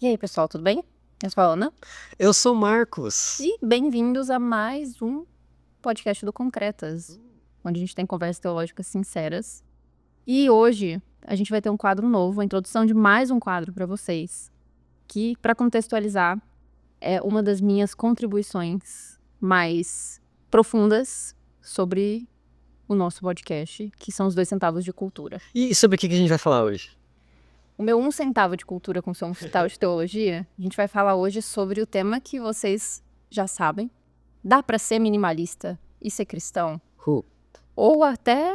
E aí, pessoal, tudo bem? Eu sou a Ana. Eu sou o Marcos. E bem-vindos a mais um podcast do Concretas, onde a gente tem conversas teológicas sinceras. E hoje a gente vai ter um quadro novo, a introdução de mais um quadro para vocês, que, para contextualizar, é uma das minhas contribuições mais profundas sobre o nosso podcast, que são os 2 centavos de cultura. E sobre o que a gente vai falar hoje? O meu 1 centavo de cultura com seu 1 centavo de teologia, a gente vai falar hoje sobre o tema que vocês já sabem. Dá para ser minimalista e ser cristão? Ou até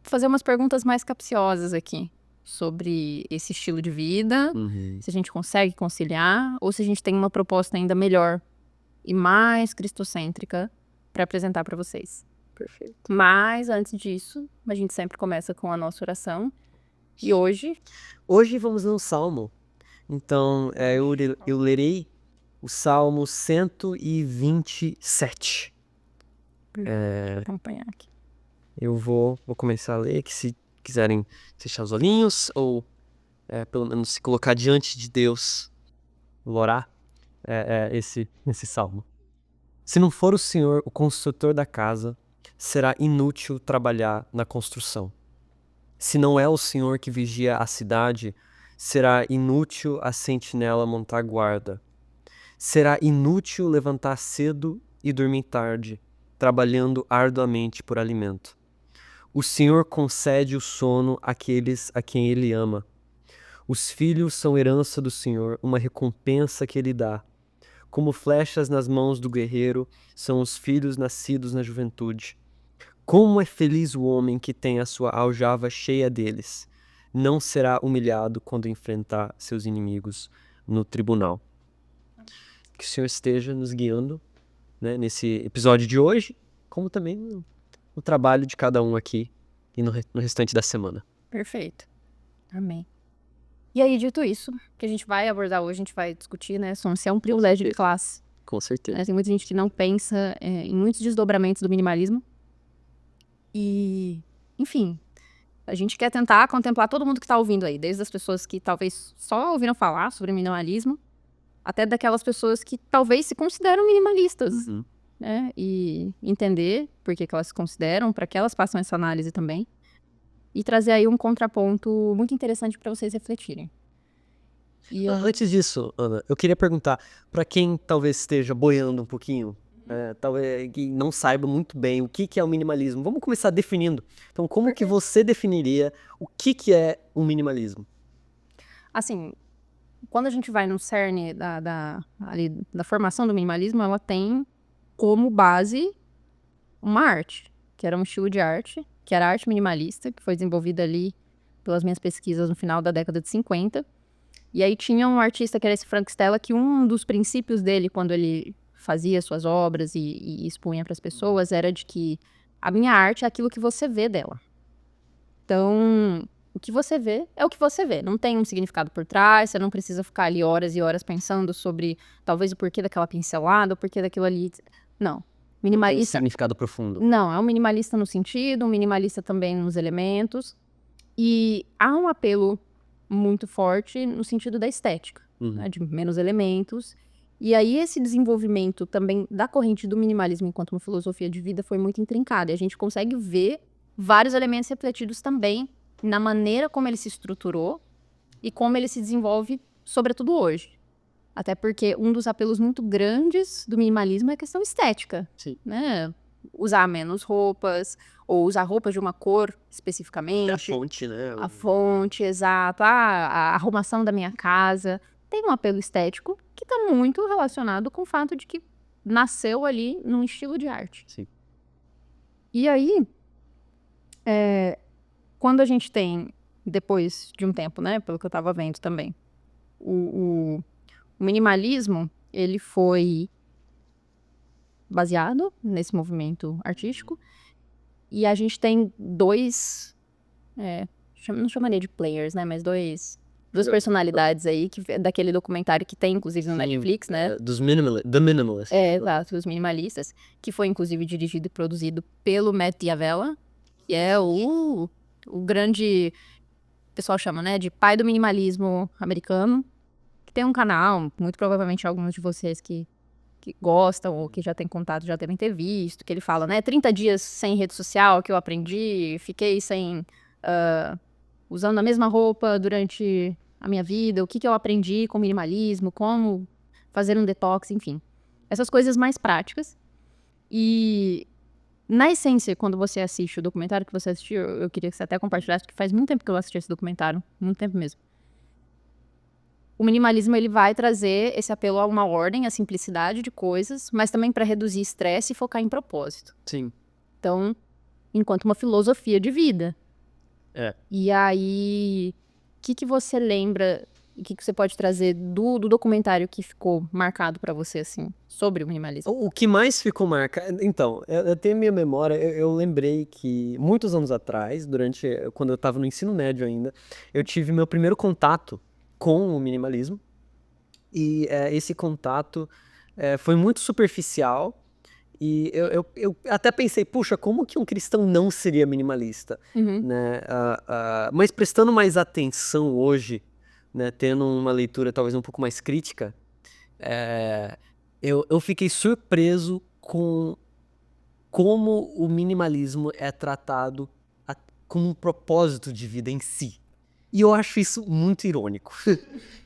fazer umas perguntas mais capciosas aqui sobre esse estilo de vida, se a gente consegue conciliar, ou se a gente tem uma proposta ainda melhor e mais cristocêntrica para apresentar para vocês. Perfeito. Mas antes disso, a gente sempre começa com a nossa oração. E hoje vamos ler um salmo. Então, eu lerei o Salmo 127. Vou acompanhar aqui. Eu vou começar a ler, que se quiserem fechar os olhinhos, ou pelo menos se colocar diante de Deus, orar, esse salmo. Se não for o Senhor o construtor da casa, será inútil trabalhar na construção. Se não é o Senhor que vigia a cidade, será inútil a sentinela montar guarda. Será inútil levantar cedo e dormir tarde, trabalhando arduamente por alimento. O Senhor concede o sono àqueles a quem Ele ama. Os filhos são herança do Senhor, uma recompensa que Ele dá. Como flechas nas mãos do guerreiro, são os filhos nascidos na juventude. Como é feliz o homem que tem a sua aljava cheia deles. Não será humilhado quando enfrentar seus inimigos no tribunal. Que o Senhor esteja nos guiando, né, nesse episódio de hoje, como também no trabalho de cada um aqui e no restante da semana. Perfeito. Amém. E aí, dito isso, que a gente vai abordar hoje, a gente vai discutir, né, se é um privilégio de classe. Com certeza. Tem muita gente que não pensa em muitos desdobramentos do minimalismo. E, enfim, a gente quer tentar contemplar todo mundo que está ouvindo aí, desde as pessoas que talvez só ouviram falar sobre minimalismo, até daquelas pessoas que talvez se consideram minimalistas, né? E entender por que elas se consideram, para que elas façam essa análise também. E trazer aí um contraponto muito interessante para vocês refletirem. Antes disso, Ana, eu queria perguntar, para quem talvez esteja boiando um pouquinho, talvez que não saiba muito bem o que é o minimalismo, vamos começar definindo. Então, como que você definiria o que é o minimalismo? Assim, quando a gente vai no cerne da formação do minimalismo, ela tem como base uma arte, que era um estilo de arte, que era a arte minimalista, que foi desenvolvida ali pelas minhas pesquisas no final da década de 50. E aí tinha um artista que era esse Frank Stella, que um dos princípios dele, quando ele fazia suas obras e expunha para as pessoas, era de que a minha arte é aquilo que você vê dela. Então, o que você vê é o que você vê. Não tem um significado por trás, você não precisa ficar ali horas e horas pensando sobre talvez o porquê daquela pincelada, o porquê daquilo ali. Não. Minimalista. Um significado profundo. Não, é um minimalista no sentido, um minimalista também nos elementos. E há um apelo muito forte no sentido da estética, né, de menos elementos. E aí esse desenvolvimento também da corrente do minimalismo enquanto uma filosofia de vida foi muito intrincado. E a gente consegue ver vários elementos refletidos também na maneira como ele se estruturou e como ele se desenvolve, sobretudo hoje. Até porque um dos apelos muito grandes do minimalismo é a questão estética. Sim. Né? Usar menos roupas, ou usar roupas de uma cor especificamente. A fonte, né? A fonte, exato. A arrumação da minha casa. Tem um apelo estético que está muito relacionado com o fato de que nasceu ali num estilo de arte. Sim. E aí, quando a gente tem, depois de um tempo, né, pelo que eu estava vendo também, o minimalismo, ele foi baseado nesse movimento artístico. E a gente tem dois, não chamaria de players, né, mas duas personalidades aí, daquele documentário que tem, inclusive, no Netflix, né? The Minimalist. Exato, os minimalistas, que foi, inclusive, dirigido e produzido pelo Matt D'Avella, que é o grande, o pessoal chama, né, de pai do minimalismo americano, tem um canal, muito provavelmente alguns de vocês que gostam ou que já têm contato já devem ter visto, que ele fala, né, 30 dias sem rede social que eu aprendi, fiquei usando a mesma roupa durante a minha vida, o que eu aprendi com minimalismo, como fazer um detox, enfim. Essas coisas mais práticas. E, na essência, quando você assiste o documentário que você assistiu, eu queria que você até compartilhasse, porque faz muito tempo que eu assisti esse documentário, muito tempo mesmo. O minimalismo, ele vai trazer esse apelo a uma ordem, a simplicidade de coisas, mas também para reduzir estresse e focar em propósito. Sim. Então, enquanto uma filosofia de vida. É. E aí, o que você lembra, o que você pode trazer do documentário que ficou marcado para você, assim, sobre o minimalismo? O que mais ficou marcado... Então, eu tenho minha memória, eu lembrei que muitos anos atrás, quando eu estava no ensino médio ainda, eu tive meu primeiro contato com o minimalismo. E esse contato foi muito superficial. E eu até pensei, puxa, como que um cristão não seria minimalista? Né? Mas prestando mais atenção hoje, né, tendo uma leitura talvez um pouco mais crítica, eu fiquei surpreso com como o minimalismo é tratado como um propósito de vida em si. E eu acho isso muito irônico.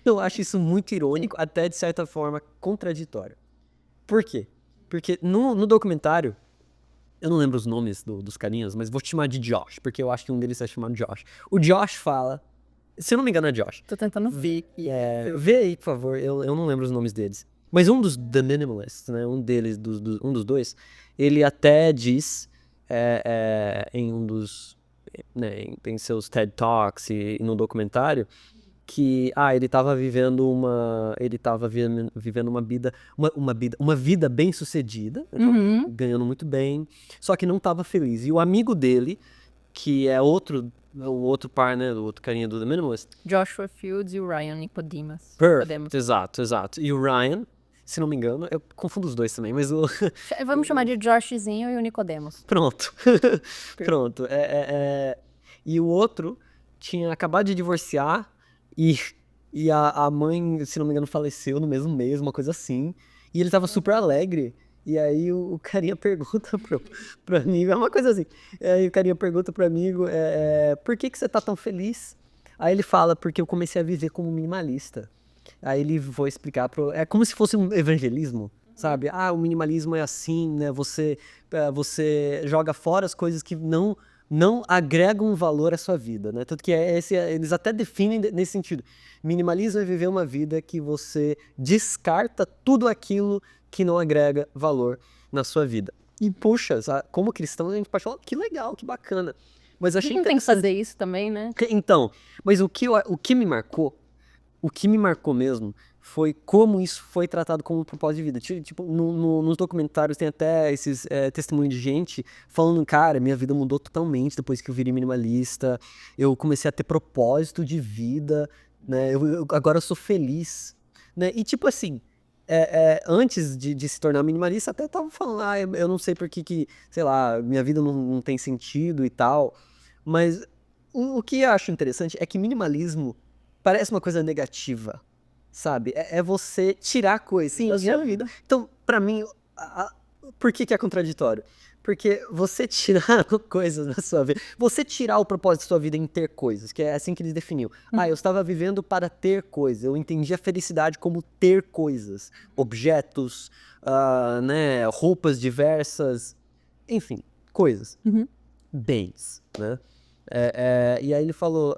Eu acho isso muito irônico, até de certa forma contraditório. Por quê? Porque no documentário, eu não lembro os nomes dos carinhas, mas vou te chamar de Josh, porque eu acho que um deles é chamado Josh. O Josh fala, se eu não me engano é Josh. Tô tentando ver. Vê aí, por favor, eu não lembro os nomes deles. Mas um dos The Minimalists, né, um deles, um dos dois, ele até diz em um dos, né, em seus TED Talks e no documentário, que ele estava vivendo uma vida bem sucedida, ganhando muito bem, só que não estava feliz. E o amigo dele, que é o outro par, né, o outro carinha do The Minimalist, Joshua Fields e o Ryan Nicodemus. Perfect, exato. E o Ryan, se não me engano, eu confundo os dois também, mas Vamos chamar de Joshzinho e o Nicodemus. Pronto. Pronto. E o outro tinha acabado de divorciar e a mãe, se não me engano, faleceu no mesmo mês, uma coisa assim. E ele tava super alegre. E aí o carinha pergunta pro amigo, é uma coisa assim. Aí o carinha pergunta pro amigo, por que você tá tão feliz? Aí ele fala, porque eu comecei a viver como minimalista. Aí ele foi explicar é como se fosse um evangelismo, sabe? O minimalismo é assim, né? Você joga fora as coisas que não agregam valor à sua vida, né? Tanto que eles até definem nesse sentido. Minimalismo é viver uma vida que você descarta tudo aquilo que não agrega valor na sua vida. E puxa, como cristão a gente pode falar, que legal, que bacana. Mas eu achei tem que fazer isso também, né? Então, mas o que me marcou mesmo foi como isso foi tratado como um propósito de vida. Tipo, nos documentários tem até esses testemunhos de gente falando, cara, minha vida mudou totalmente depois que eu virei minimalista, eu comecei a ter propósito de vida, né, agora eu sou feliz, né, e tipo assim, antes de se tornar minimalista, até tava falando, eu não sei por que, sei lá, minha vida não tem sentido e tal, mas o que eu acho interessante é que minimalismo parece uma coisa negativa, sabe? É você tirar coisas da sua vida. Então, pra mim, por que é contraditório? Porque você tirar coisas da sua vida, você tirar o propósito da sua vida em ter coisas, que é assim que eles definiam. Eu estava vivendo para ter coisas, eu entendi a felicidade como ter coisas, objetos, né, roupas diversas, enfim, coisas, bens, né? E aí ele falou,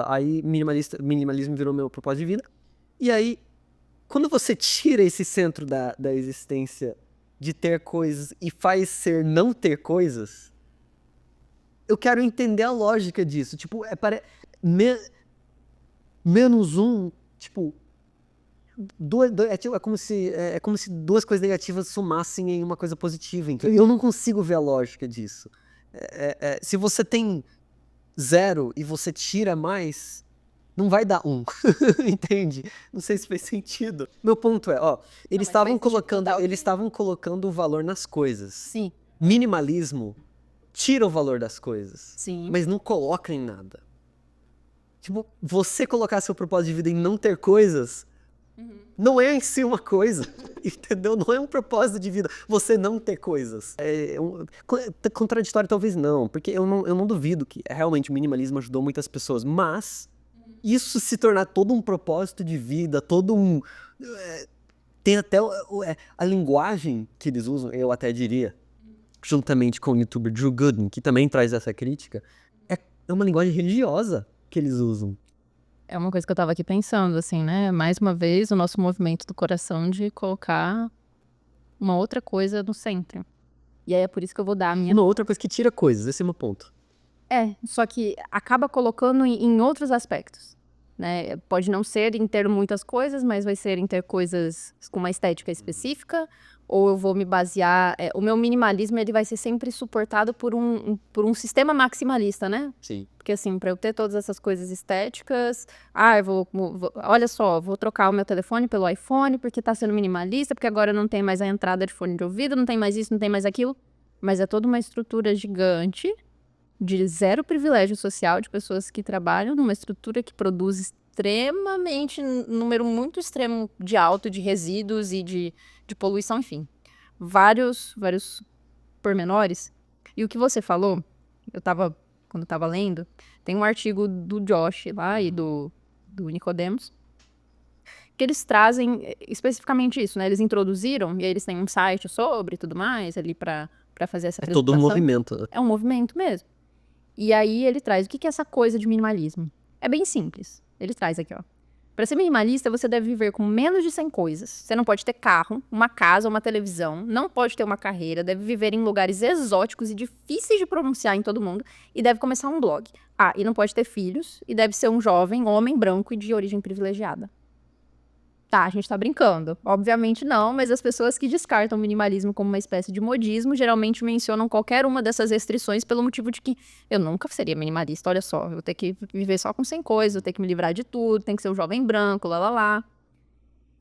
aí minimalismo virou meu propósito de vida. E aí, quando você tira esse centro da existência de ter coisas e faz ser não ter coisas, eu quero entender a lógica disso. Tipo, menos um, tipo, é como se duas coisas negativas somassem em uma coisa positiva. Então, eu não consigo ver a lógica disso. Se você tem 0 e você tira mais, não vai dar 1, entende? Não sei se fez sentido. Meu ponto é, eles estavam colocando o valor nas coisas. Sim. Minimalismo tira o valor das coisas, Sim. mas não coloca em nada. Tipo, você colocar seu propósito de vida em não ter coisas, Não é em si uma coisa, entendeu? Não é um propósito de vida você não ter coisas. Contraditório talvez não, porque eu não duvido que realmente o minimalismo ajudou muitas pessoas, mas isso se tornar todo um propósito de vida, todo um... tem até a linguagem que eles usam, eu até diria, juntamente com o youtuber Drew Gooden, que também traz essa crítica, é uma linguagem religiosa que eles usam. É uma coisa que eu tava aqui pensando, assim, né? Mais uma vez, o nosso movimento do coração de colocar uma outra coisa no centro. E aí é por isso que eu vou dar a minha... Uma outra coisa que tira coisas, esse é o meu ponto. Só que acaba colocando em outros aspectos, né? Pode não ser em ter muitas coisas, mas vai ser em ter coisas com uma estética específica, ou eu vou me basear... o meu minimalismo, ele vai ser sempre suportado por um sistema maximalista, né? Sim. Porque assim, para eu ter todas essas coisas estéticas, olha só, vou trocar o meu telefone pelo iPhone porque tá sendo minimalista, porque agora não tem mais a entrada de fone de ouvido, não tem mais isso, não tem mais aquilo. Mas é toda uma estrutura gigante de zero privilégio social de pessoas que trabalham numa estrutura que produz extremamente, número muito extremo de alto de resíduos e de poluição, enfim. Vários pormenores. E o que você falou, quando eu tava lendo, tem um artigo do Josh lá e do Nicodemus, que eles trazem especificamente isso, né? Eles introduziram, e aí eles têm um site sobre e tudo mais, ali pra fazer essa apresentação. É todo um movimento. É um movimento mesmo. E aí ele traz, o que é essa coisa de minimalismo? É bem simples. Ele traz aqui, ó. Para ser minimalista, você deve viver com menos de 100 coisas. Você não pode ter carro, uma casa, uma televisão, não pode ter uma carreira, deve viver em lugares exóticos e difíceis de pronunciar em todo mundo, e deve começar um blog. E não pode ter filhos, e deve ser um jovem, homem branco e de origem privilegiada. Tá, a gente tá brincando. Obviamente não, mas as pessoas que descartam o minimalismo como uma espécie de modismo geralmente mencionam qualquer uma dessas restrições pelo motivo de que eu nunca seria minimalista, olha só, eu vou ter que viver só com 100 coisas, vou ter que me livrar de tudo, tem que ser um jovem branco, lá.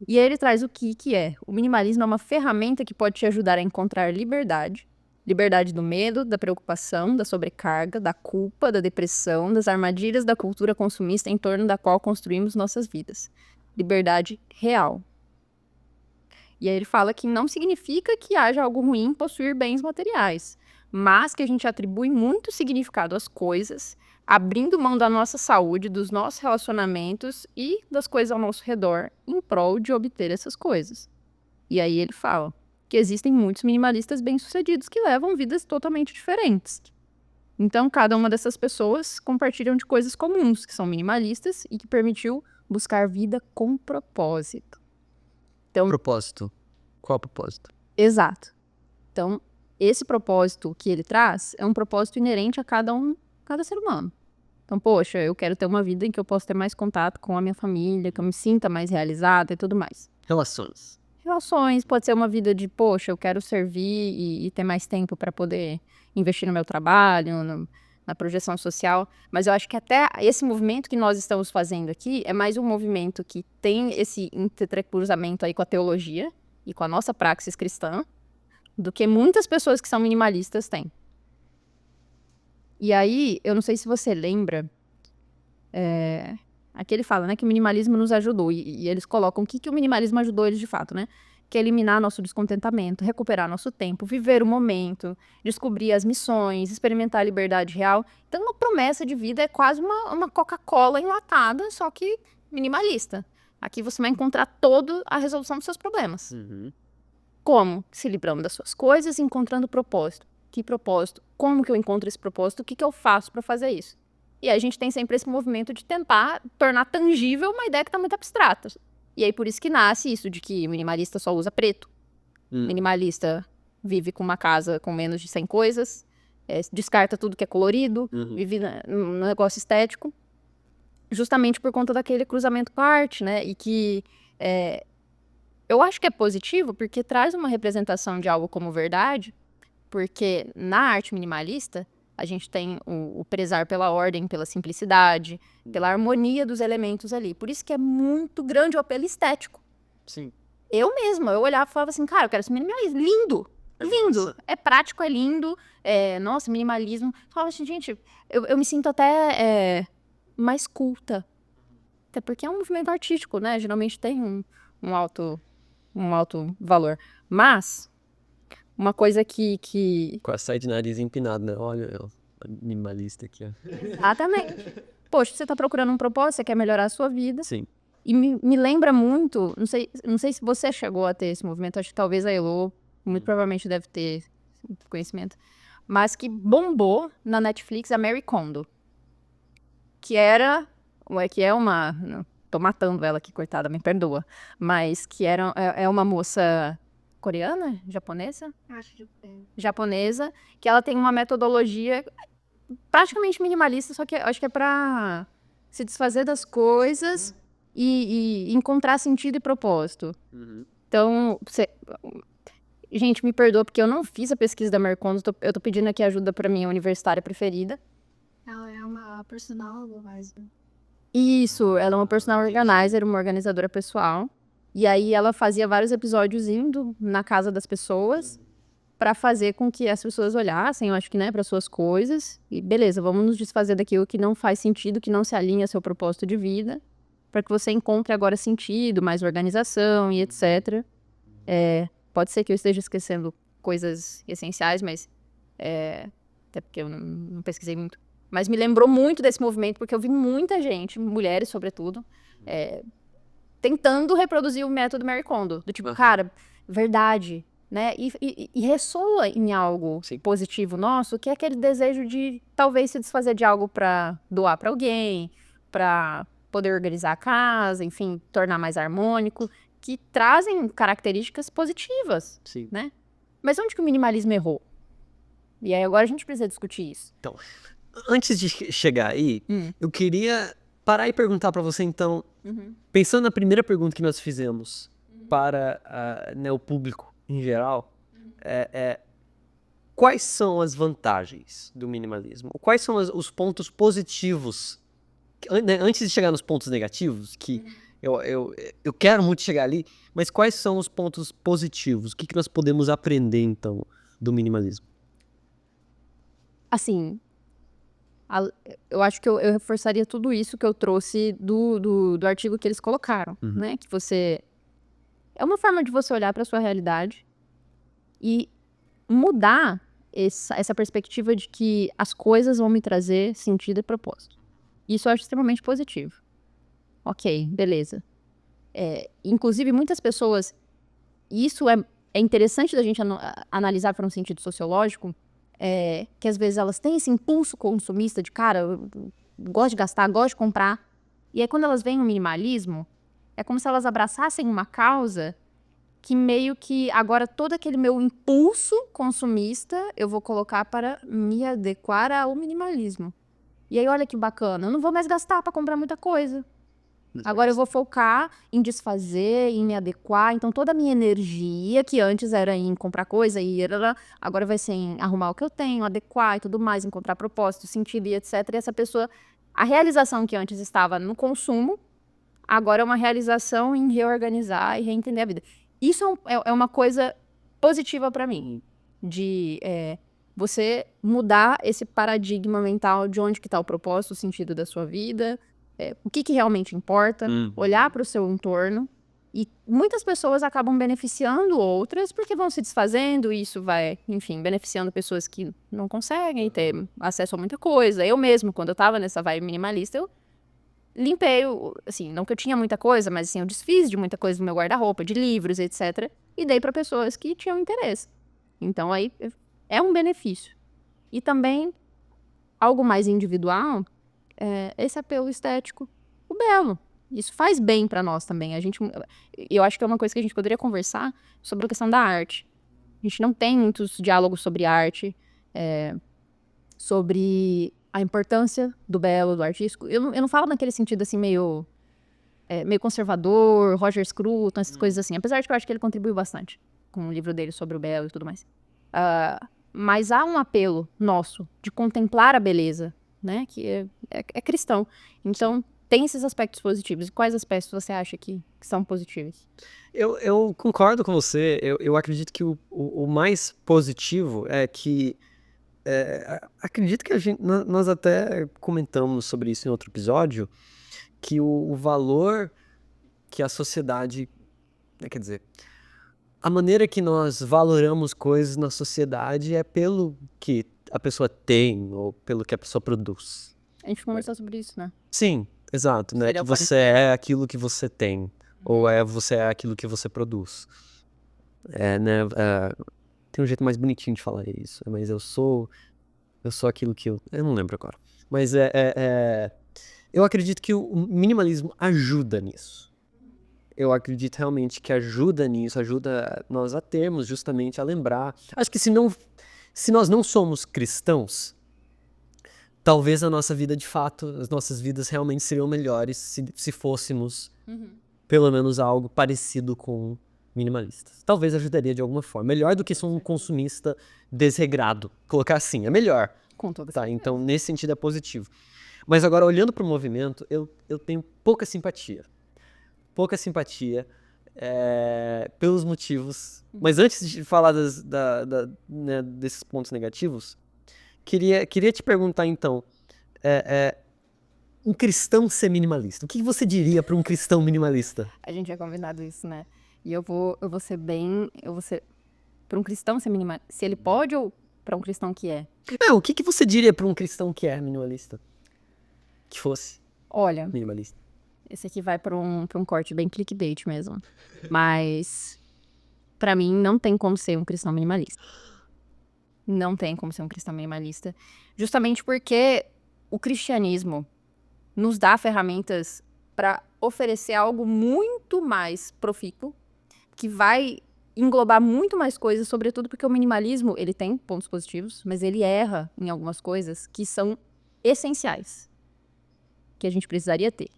E aí ele traz o que é. O minimalismo é uma ferramenta que pode te ajudar a encontrar liberdade. Liberdade do medo, da preocupação, da sobrecarga, da culpa, da depressão, das armadilhas da cultura consumista em torno da qual construímos nossas vidas. Liberdade real. E aí ele fala que não significa que haja algo ruim em possuir bens materiais, mas que a gente atribui muito significado às coisas, abrindo mão da nossa saúde, dos nossos relacionamentos e das coisas ao nosso redor em prol de obter essas coisas. E aí ele fala que existem muitos minimalistas bem-sucedidos que levam vidas totalmente diferentes. Então, cada uma dessas pessoas compartilham de coisas comuns, que são minimalistas e que permitiu buscar vida com propósito. Então, Propósito. Qual o propósito? Exato. Então, esse propósito que ele traz é um propósito inerente a cada ser humano. Então, poxa, eu quero ter uma vida em que eu possa ter mais contato com a minha família, que eu me sinta mais realizada e tudo mais. Relações, pode ser uma vida de, poxa, eu quero servir e ter mais tempo para poder investir no meu trabalho, na projeção social, mas eu acho que até esse movimento que nós estamos fazendo aqui é mais um movimento que tem esse entrecruzamento aí com a teologia e com a nossa praxis cristã, do que muitas pessoas que são minimalistas têm. E aí, eu não sei se você lembra, aqui ele fala, né, que o minimalismo nos ajudou, e eles colocam o que o minimalismo ajudou eles de fato, né? Que é eliminar nosso descontentamento, recuperar nosso tempo, viver o momento, descobrir as missões, experimentar a liberdade real. Então, uma promessa de vida é quase uma Coca-Cola enlatada, só que minimalista. Aqui você vai encontrar toda a resolução dos seus problemas. Como? Se livrando das suas coisas e encontrando propósito. Que propósito? Como que eu encontro esse propósito? O que eu faço para fazer isso? E aí a gente tem sempre esse movimento de tentar tornar tangível uma ideia que está muito abstrata. E aí por isso que nasce isso de que minimalista só usa preto. Minimalista vive com uma casa com menos de 100 coisas, descarta tudo que é colorido, vive num negócio estético, justamente por conta daquele cruzamento com a arte, né? E que eu acho que é positivo porque traz uma representação de algo como verdade, porque na arte minimalista a gente tem o prezar pela ordem, pela simplicidade, pela harmonia dos elementos ali. Por isso que é muito grande o apelo estético. Sim. Eu mesma, eu olhava e falava assim, cara, eu quero ser minimalista. Lindo! Lindo! Massa. É prático, é lindo. Nossa, minimalismo. Eu falava assim, gente, eu me sinto até mais culta. Até porque é um movimento artístico, né? Geralmente tem um alto valor. Mas, uma coisa que... Quase sai de nariz empinado, né? Olha, eu, minimalista aqui, ó. Exatamente. Poxa, você tá procurando um propósito, você quer melhorar a sua vida. Sim. E me lembra muito, não sei se você chegou a ter esse movimento, acho que talvez a Elo, muito provavelmente deve ter conhecimento, mas que bombou na Netflix a Marie Kondo, que é uma, não, tô matando ela aqui, coitada, me perdoa, mas que é uma moça coreana, japonesa? Acho que Japonesa, que ela tem uma metodologia praticamente minimalista, só que eu acho que é pra se desfazer das coisas e encontrar sentido e propósito. Então, gente, me perdoa porque eu não fiz a pesquisa da Marie Kondo, eu tô pedindo aqui ajuda pra minha universitária preferida. ela é uma personal advisor. Isso, ela é uma personal organizer, uma organizadora pessoal. E aí ela fazia vários episódios indo na casa das pessoas pra fazer com que as pessoas olhassem, eu acho que, né, para suas coisas. E beleza, vamos nos desfazer daquilo que não faz sentido, que não se alinha ao seu propósito de vida, para que você encontre agora sentido, mais organização e etc. Pode ser que eu esteja esquecendo coisas essenciais, mas até porque eu não pesquisei muito. Mas me lembrou muito desse movimento, porque eu vi muita gente, mulheres sobretudo, tentando reproduzir o método Marie Kondo. Do tipo, cara, verdade, né? E ressoa em algo Sim. positivo nosso, que é aquele desejo de talvez se desfazer de algo para doar para alguém, para poder organizar a casa, enfim, tornar mais harmônico, que trazem características positivas. Sim. Né? Mas onde que o minimalismo errou? E aí agora a gente precisa discutir isso. Então, antes de chegar aí, eu queria parar e perguntar pra você, então, pensando na primeira pergunta que nós fizemos para né, o público em geral, quais são as vantagens do minimalismo? Quais são os pontos positivos? Né, antes de chegar nos pontos negativos, que eu quero muito chegar ali, mas quais são os pontos positivos? O que nós podemos aprender, então, do minimalismo? Assim, eu acho que eu reforçaria tudo isso que eu trouxe do artigo que eles colocaram, né? Que você... É uma forma de você olhar para sua realidade e mudar essa perspectiva de que as coisas vão me trazer sentido e propósito. Isso eu acho extremamente positivo. Ok, beleza. Inclusive, muitas pessoas... Isso é interessante da gente analisar para um sentido sociológico, que às vezes elas têm esse impulso consumista de, cara, eu gosto de gastar, gosto de comprar. E aí quando elas veem o minimalismo, é como se elas abraçassem uma causa que meio que agora todo aquele meu impulso consumista eu vou colocar para me adequar ao minimalismo. E aí olha que bacana, eu não vou mais gastar para comprar muita coisa. Agora eu vou focar em desfazer, em me adequar. Então toda a minha energia, que antes era em comprar coisa, agora vai ser em arrumar o que eu tenho, adequar e tudo mais, encontrar propósito, sentido e etc. E essa pessoa, a realização que antes estava no consumo, agora é uma realização em reorganizar e reentender a vida. Isso é uma coisa positiva para mim, de você mudar esse paradigma mental de onde que está o propósito, o sentido da sua vida, o que realmente importa, olhar para o seu entorno. E muitas pessoas acabam beneficiando outras porque vão se desfazendo, e isso vai, enfim, beneficiando pessoas que não conseguem ter acesso a muita coisa. Eu mesmo, quando eu estava nessa vibe minimalista, eu limpei, assim, não que eu tinha muita coisa, mas assim, eu desfiz de muita coisa no meu guarda-roupa, de livros, etc. E dei para pessoas que tinham interesse. Então aí é um benefício. E também, algo mais individual, esse apelo estético, o belo. Isso faz bem para nós também. Eu acho que é uma coisa que a gente poderia conversar sobre a questão da arte. A gente não tem muitos diálogos sobre arte, sobre a importância do belo, do artístico. Eu não falo naquele sentido assim meio conservador, Roger Scruton, essas coisas assim. Apesar de que eu acho que ele contribuiu bastante com o livro dele sobre o belo e tudo mais. Mas há um apelo nosso de contemplar a beleza, né? Que é cristão. Então, tem esses aspectos positivos. E quais aspectos você acha que são positivos? Eu concordo com você. Eu acredito que o mais positivo é que... acredito que nós até comentamos sobre isso em outro episódio, que o valor que a sociedade Quer dizer, a maneira que nós valoramos coisas na sociedade é pelo que a pessoa tem ou pelo que a pessoa produz. A gente conversou sobre isso, né? Sim, exato, né? Seria Que o você é aquilo que você tem, ou você é aquilo que você produz. Né? Tem um jeito mais bonitinho de falar isso, mas eu sou aquilo que eu não lembro agora. Mas eu acredito que o minimalismo ajuda nisso. Eu acredito realmente que ajuda nisso, ajuda nós a termos justamente a lembrar. Acho que se nós não somos cristãos, talvez a nossa vida de fato, as nossas vidas realmente seriam melhores se fôssemos pelo menos algo parecido com minimalistas. Talvez ajudaria de alguma forma. Melhor do que ser um consumista desregrado. Colocar assim, é melhor. Com toda Tá, então nesse sentido é positivo. Mas agora, olhando para o movimento, eu tenho pouca simpatia. Pouca simpatia pelos motivos. Mas antes de falar né, desses pontos negativos, queria te perguntar então, um cristão ser minimalista. O que você diria para um cristão minimalista? A gente tinha combinado isso, né? E eu vou ser para um cristão ser minimalista. Se ele pode ou para um cristão que é? Não, o que você diria para um cristão que é minimalista? Que fosse Olha, minimalista. esse aqui vai para um corte bem clickbait mesmo. Mas, para mim, não tem como ser um cristão minimalista. Não tem como ser um cristão minimalista. Justamente porque o cristianismo nos dá ferramentas para oferecer algo muito mais profícuo, que vai englobar muito mais coisas, sobretudo porque o minimalismo, ele tem pontos positivos, mas ele erra em algumas coisas que são essenciais, que a gente precisaria ter.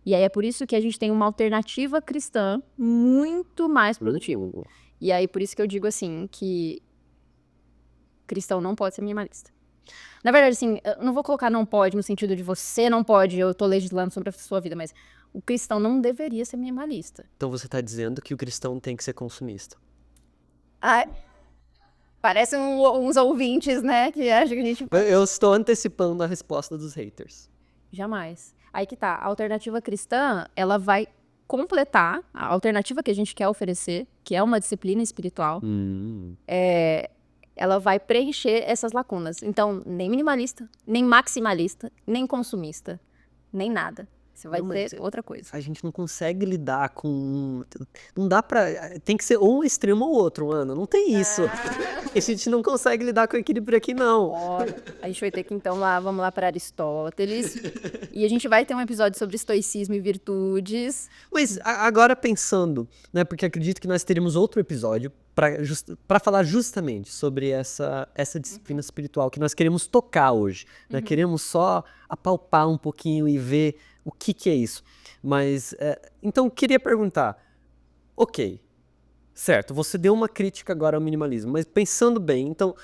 E aí é por isso que a gente tem uma alternativa cristã muito mais produtiva. E aí por isso que eu digo assim, que cristão não pode ser minimalista. Na verdade, assim, eu não vou colocar não pode no sentido de você não pode, eu tô legislando sobre a sua vida, mas o cristão não deveria ser minimalista. Então você está dizendo que o cristão tem que ser consumista. Ai, parecem uns ouvintes, né, que acham que a gente... Eu estou antecipando a resposta dos haters. Jamais. Aí que tá, a alternativa cristã, ela vai completar a alternativa que a gente quer oferecer, que é uma disciplina espiritual, ela vai preencher essas lacunas. Então, nem minimalista, nem maximalista, nem consumista, nem nada. Você vai ter outra coisa. A gente não consegue lidar com... Não dá pra... Tem que ser ou um extremo ou outro, Ana. Não tem isso. A gente não consegue lidar com o equilíbrio aqui, não. Olha, a gente vai ter que, então, vamos lá para Aristóteles. E a gente vai ter um episódio sobre estoicismo e virtudes. Mas agora pensando, né? Porque acredito que nós teríamos outro episódio para falar justamente sobre essa disciplina espiritual que nós queremos tocar hoje. Né? Queremos só apalpar um pouquinho e ver o que é isso. Mas, então, queria perguntar, ok, certo, você deu uma crítica agora ao minimalismo, mas pensando bem, então,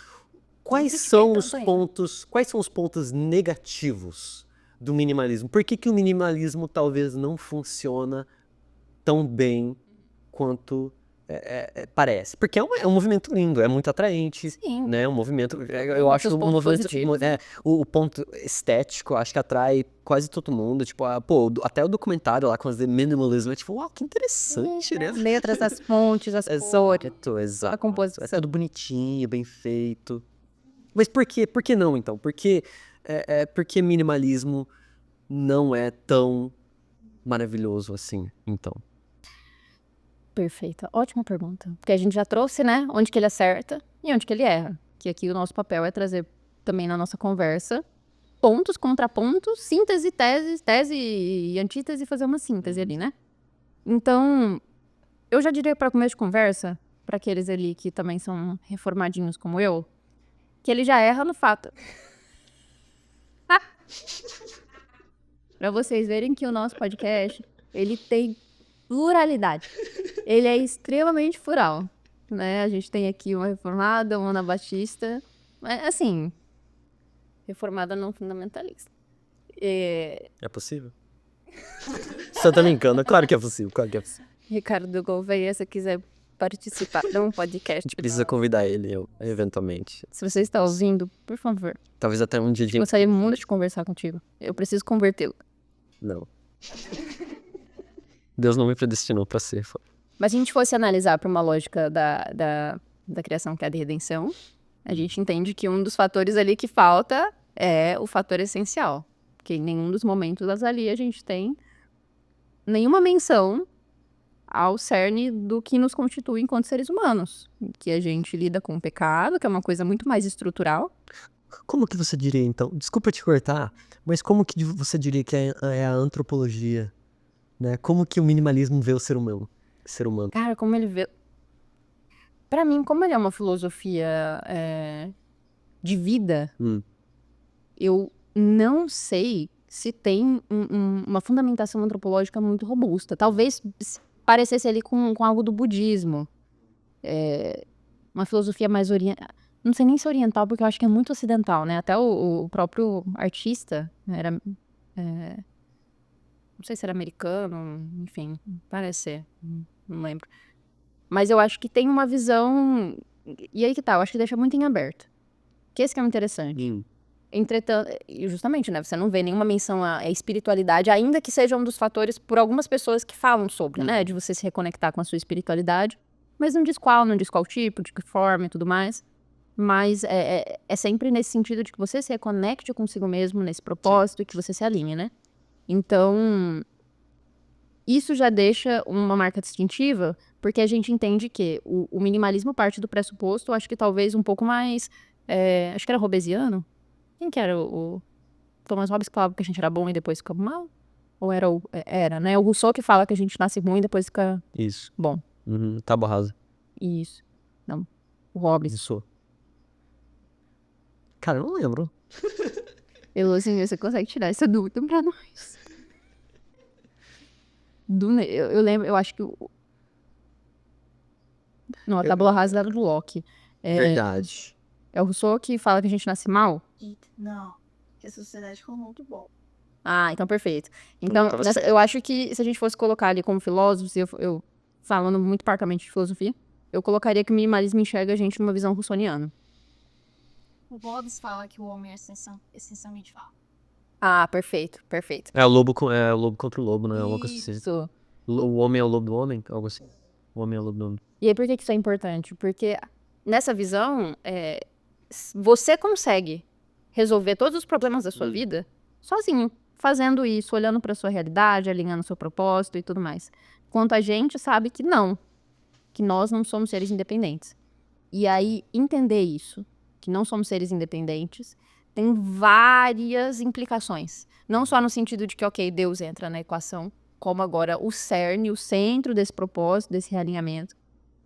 quais são os pontos negativos do minimalismo? Por que o minimalismo talvez não funciona tão bem quanto parece? Porque é um movimento lindo, é muito atraente. Sim. Né? Um movimento, eu acho um movimento, o ponto estético, acho que atrai quase todo mundo. Tipo, até o documentário lá com as The Minimalism, é tipo, uau, que interessante, né? As letras, as fontes, as cores, Exato. a composição. É tudo bonitinho, bem feito. Mas por quê? Por que não, então? Por que minimalismo não é tão maravilhoso assim, então? Perfeita. Ótima pergunta. Porque a gente já trouxe, né, onde que ele acerta e onde que ele erra. Que aqui o nosso papel é trazer também na nossa conversa pontos, contrapontos, síntese, tese e antítese, fazer uma síntese ali, né? Então, eu já diria para começo de conversa, para aqueles ali que também são reformadinhos como eu, que ele já erra no fato. Para vocês verem que o nosso podcast, ele tem pluralidade. Ele é extremamente plural, né? A gente tem aqui uma reformada, uma anabatista, mas assim, reformada não fundamentalista. É possível? Você tá brincando? Claro que é possível, claro que é possível. Ricardo Gouveia, se quiser participar de um podcast. A gente precisa convidar ele, eventualmente. Se você está ouvindo, por favor. Talvez até um dia de... Gostaria muito de conversar contigo. Eu preciso convertê-lo. Não. Deus não me predestinou pra ser. Mas se a gente fosse analisar para uma lógica da criação, que é a de redenção, a gente entende que um dos fatores ali que falta é o fator essencial. Porque em nenhum dos momentos ali a gente tem nenhuma menção ao cerne do que nos constitui enquanto seres humanos. Que a gente lida com o pecado, que é uma coisa muito mais estrutural. Como que você diria, então? Desculpa te cortar, mas como que você diria que é a antropologia, né? Como que o minimalismo vê o ser humano? Cara, como ele vê... Pra mim, como ele é uma filosofia de vida, eu não sei se tem uma fundamentação antropológica muito robusta. Talvez parecesse ali com algo do budismo. Uma filosofia mais oriental. Não sei nem se é oriental, porque eu acho que é muito ocidental, né? Até o próprio artista era... não sei se era americano, enfim, parece ser, não lembro. Mas eu acho que tem uma visão... E aí que tá, eu acho que deixa muito em aberto. Que esse que é o interessante. Entretanto, justamente, né? Você não vê nenhuma menção à espiritualidade, ainda que seja um dos fatores por algumas pessoas que falam sobre, né? De você se reconectar com a sua espiritualidade. Mas não diz qual tipo, de que forma e tudo mais. Mas é sempre nesse sentido de que você se reconecte consigo mesmo, nesse propósito, e que você se alinhe, né? Então, isso já deixa uma marca distintiva, porque a gente entende que o minimalismo parte do pressuposto, acho que talvez um pouco mais... acho que era hobbesiano. Quem que era o Thomas Hobbes que falava que a gente era bom e depois fica mal? Ou era era, né? O Rousseau que fala que a gente nasce ruim e depois fica Isso. bom. Tábua rasa. Isso. Não. O Hobbes. Isso. Cara, eu não lembro. Assim, você consegue tirar essa dúvida pra nós. Eu lembro, eu acho que não, a tábua rasa era do Locke. Verdade. É o Rousseau que fala que a gente nasce mal? Não. Que a sociedade ficou muito bom. Ah, então perfeito. Então, eu acho que se a gente fosse colocar ali como filósofos, eu falando muito parcamente de filosofia, eu colocaria que o minimalismo enxerga a gente numa visão russoniana. O Hobbes fala que o homem é essencialmente falho. Ah, perfeito, perfeito. É o lobo contra o lobo, né? Uma coisa assim. Isso. O homem é o lobo do homem? Algo assim. O homem é o lobo do homem. E aí, por que isso é importante? Porque nessa visão, você consegue resolver todos os problemas da sua vida sozinho, fazendo isso, olhando para sua realidade, alinhando seu propósito e tudo mais. Enquanto a gente sabe que não, que nós não somos seres independentes. E aí, entender isso, que não somos seres independentes, tem várias implicações. Não só no sentido de que, ok, Deus entra na equação, como agora o cerne, o centro desse propósito, desse realinhamento.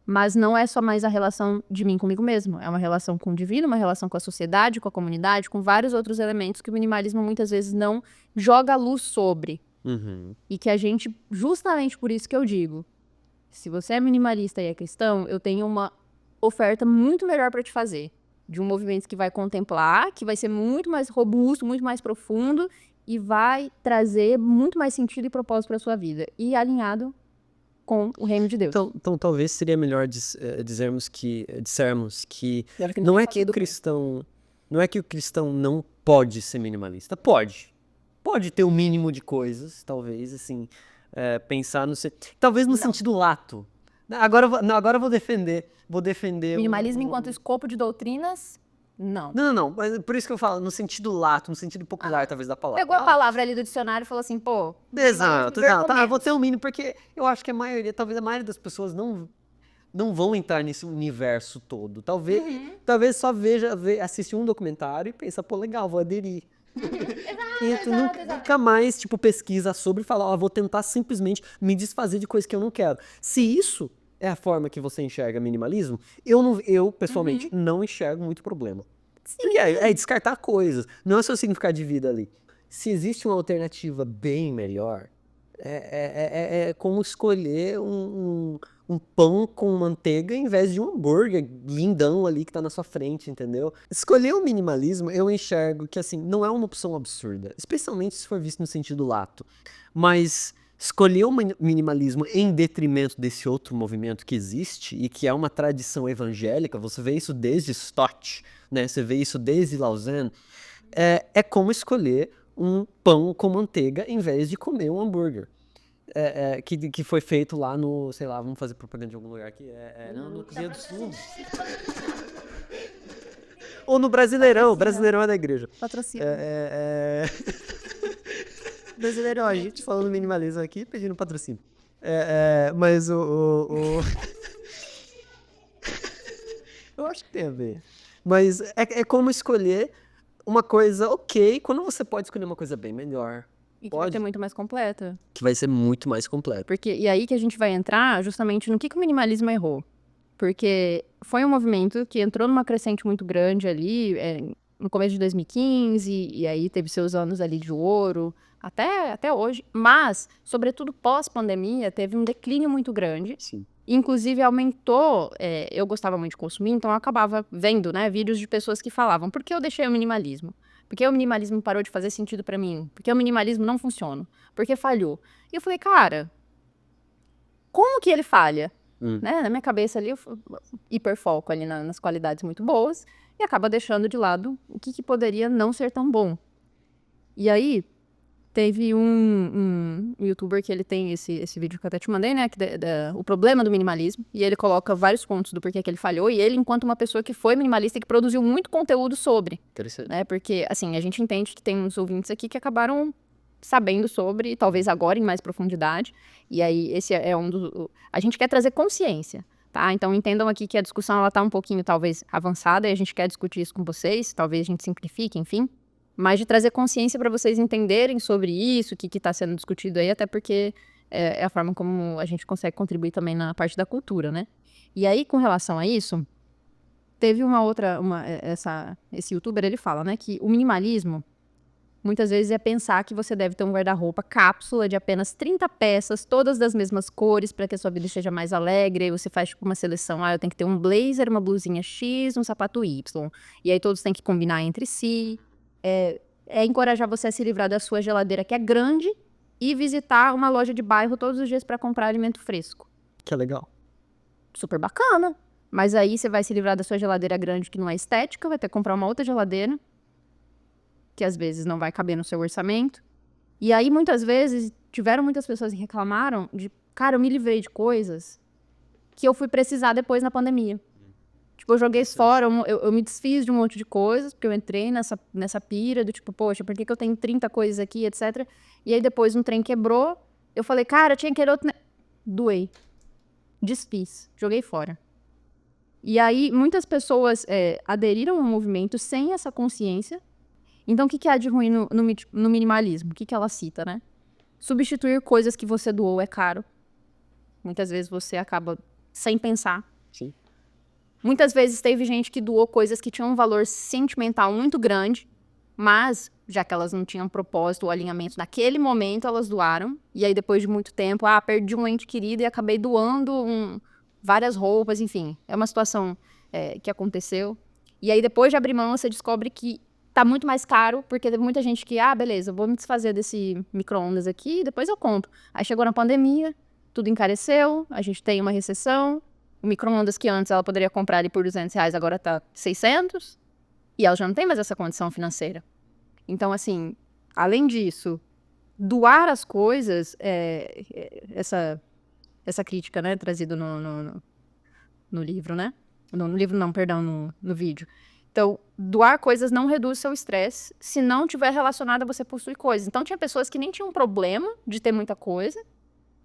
Mas não é só mais a relação de mim comigo mesmo. É uma relação com o divino, uma relação com a sociedade, com a comunidade, com vários outros elementos que o minimalismo muitas vezes não joga luz sobre. E que a gente, justamente por isso que eu digo, se você é minimalista e é cristão, eu tenho uma oferta muito melhor para te fazer. De um movimento que vai contemplar, que vai ser muito mais robusto, muito mais profundo e vai trazer muito mais sentido e propósito para sua vida. E alinhado com o reino de Deus. Então talvez seria melhor dissermos que não é que o cristão não pode ser minimalista. Pode ter um mínimo de coisas, talvez, assim, pensar talvez no sentido lato. Agora eu vou defender Minimalismo enquanto escopo de doutrinas, não. Não, mas por isso que eu falo, no sentido lato, no sentido popular, talvez, da palavra. Pegou a palavra ali do dicionário e falou assim, pô... Exato, eu vou ter um mínimo, porque eu acho que talvez a maioria das pessoas não vão entrar nesse universo todo. Talvez só assistir um documentário e pensa, pô, legal, vou aderir. Exato. Nunca mais, pesquisa sobre e fala, vou tentar simplesmente me desfazer de coisas que eu não quero. Se isso é a forma que você enxerga minimalismo, eu pessoalmente, não enxergo muito problema. Porque é descartar coisas, não é o seu significado de vida ali. Se existe uma alternativa bem melhor, é como escolher um pão com manteiga em vez de um hambúrguer lindão ali que tá na sua frente, entendeu? Escolher o minimalismo, eu enxergo que, assim, não é uma opção absurda, especialmente se for visto no sentido lato. Mas escolher o minimalismo em detrimento desse outro movimento que existe e que é uma tradição evangélica, você vê isso desde Stott, né? Você vê isso desde Lausanne, é como escolher um pão com manteiga em vez de comer um hambúrguer. que foi feito lá no, sei lá, vamos fazer propaganda de algum lugar aqui, não, no Cozinha do Sul. Ou no Brasileirão, Brasileirão é da igreja. Patrocínio. Brasileirão, a gente falando minimalismo aqui, pedindo patrocínio. Mas eu acho que tem a ver. Mas é como escolher uma coisa ok, quando você pode escolher uma coisa bem melhor. E que vai Pode. ser muito mais completa. Que vai ser muito mais completo. E aí que a gente vai entrar justamente no que o minimalismo errou. Porque foi um movimento que entrou numa crescente muito grande ali, no começo de 2015, e aí teve seus anos ali de ouro, até hoje. Mas, sobretudo pós-pandemia, teve um declínio muito grande. Sim. Inclusive, aumentou. Eu gostava muito de consumir, então eu acabava vendo, né, vídeos de pessoas que falavam: por que eu deixei o minimalismo? Por que o minimalismo parou de fazer sentido pra mim? Por que o minimalismo não funciona? Por que falhou? E eu falei, cara, como que ele falha? Né? Na minha cabeça ali, eu hiperfoco ali nas qualidades muito boas e acaba deixando de lado o que poderia não ser tão bom. E aí, teve um youtuber que ele tem esse vídeo que eu até te mandei, né? O problema do minimalismo. E ele coloca vários pontos do porquê que ele falhou. E ele, enquanto uma pessoa que foi minimalista e que produziu muito conteúdo sobre. Interessante. Né? Porque, assim, a gente entende que tem uns ouvintes aqui que acabaram sabendo sobre, talvez agora em mais profundidade. E aí, esse é um dos... A gente quer trazer consciência, tá? Então, entendam aqui que a discussão, ela tá um pouquinho, talvez, avançada. E a gente quer discutir isso com vocês. Talvez a gente simplifique, enfim. Mas de trazer consciência para vocês entenderem sobre isso, o que está sendo discutido aí, até porque é a forma como a gente consegue contribuir também na parte da cultura, né? E aí, com relação a isso, teve esse youtuber, ele fala, né, que o minimalismo, muitas vezes, é pensar que você deve ter um guarda-roupa cápsula de apenas 30 peças, todas das mesmas cores, para que a sua vida seja mais alegre. Aí você faz tipo uma seleção, eu tenho que ter um blazer, uma blusinha X, um sapato Y. E aí todos têm que combinar entre si. É encorajar você a se livrar da sua geladeira, que é grande, e visitar uma loja de bairro todos os dias para comprar alimento fresco. Que é legal. Super bacana. Mas aí você vai se livrar da sua geladeira grande, que não é estética, vai ter que comprar uma outra geladeira, que às vezes não vai caber no seu orçamento. E aí, muitas vezes, tiveram muitas pessoas que reclamaram de, cara, eu me livrei de coisas que eu fui precisar depois na pandemia. Tipo, eu joguei fora, eu me desfiz de um monte de coisas, porque eu entrei nessa pira do tipo, poxa, por que eu tenho 30 coisas aqui, etc. E aí depois um trem quebrou, eu falei, cara, tinha aquele outro... Doei. Desfiz. Joguei fora. E aí muitas pessoas aderiram ao movimento sem essa consciência. Então o que há de ruim no minimalismo? O que ela cita, né? Substituir coisas que você doou é caro. Muitas vezes você acaba sem pensar. Sim. Muitas vezes teve gente que doou coisas que tinham um valor sentimental muito grande, mas, já que elas não tinham propósito ou alinhamento naquele momento, elas doaram. E aí, depois de muito tempo, perdi um ente querido e acabei doando várias roupas, enfim. É uma situação que aconteceu. E aí, depois de abrir mão, você descobre que tá muito mais caro, porque teve muita gente que, beleza, vou me desfazer desse micro-ondas aqui e depois eu compro. Aí chegou na pandemia, tudo encareceu, a gente tem uma recessão. O micro-ondas que antes ela poderia comprar ali por R$200, agora tá 600. E ela já não tem mais essa condição financeira. Então, assim, além disso, doar as coisas, essa crítica, né, trazida no livro, né? No livro não, perdão, no vídeo. Então, doar coisas não reduz seu estresse se não tiver relacionado a você possuir coisas. Então, tinha pessoas que nem tinham problema de ter muita coisa,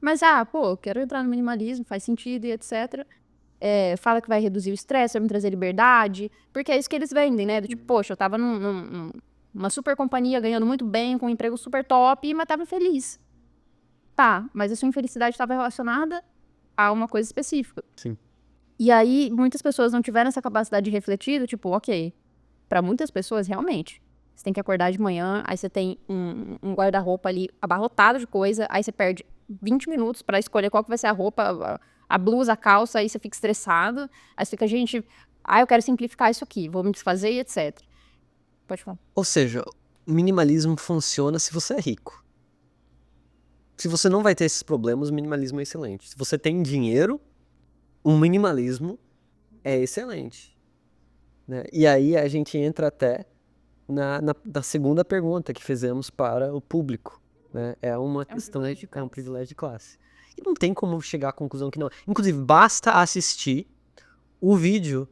mas, quero entrar no minimalismo, faz sentido e etc. Fala que vai reduzir o estresse, vai me trazer liberdade, porque é isso que eles vendem, né? Do tipo, poxa, eu tava numa super companhia, ganhando muito bem, com um emprego super top, mas tava feliz. Tá, mas a sua infelicidade estava relacionada a uma coisa específica. Sim. E aí, muitas pessoas não tiveram essa capacidade de refletir, do tipo, ok, pra muitas pessoas, realmente, você tem que acordar de manhã, aí você tem um guarda-roupa ali abarrotado de coisa, aí você perde 20 minutos pra escolher qual que vai ser a roupa, a blusa, a calça, aí você fica estressado, aí você fica, gente, eu quero simplificar isso aqui, vou me desfazer e etc. Pode falar. Ou seja, o minimalismo funciona se você é rico. Se você não vai ter esses problemas, o minimalismo é excelente. Se você tem dinheiro, o minimalismo é excelente. Né? E aí a gente entra até na segunda pergunta que fizemos para o público. né? É uma questão, privilégio de é um classe. privilégio de classe. E não tem como chegar à conclusão que não. Inclusive, basta assistir o vídeo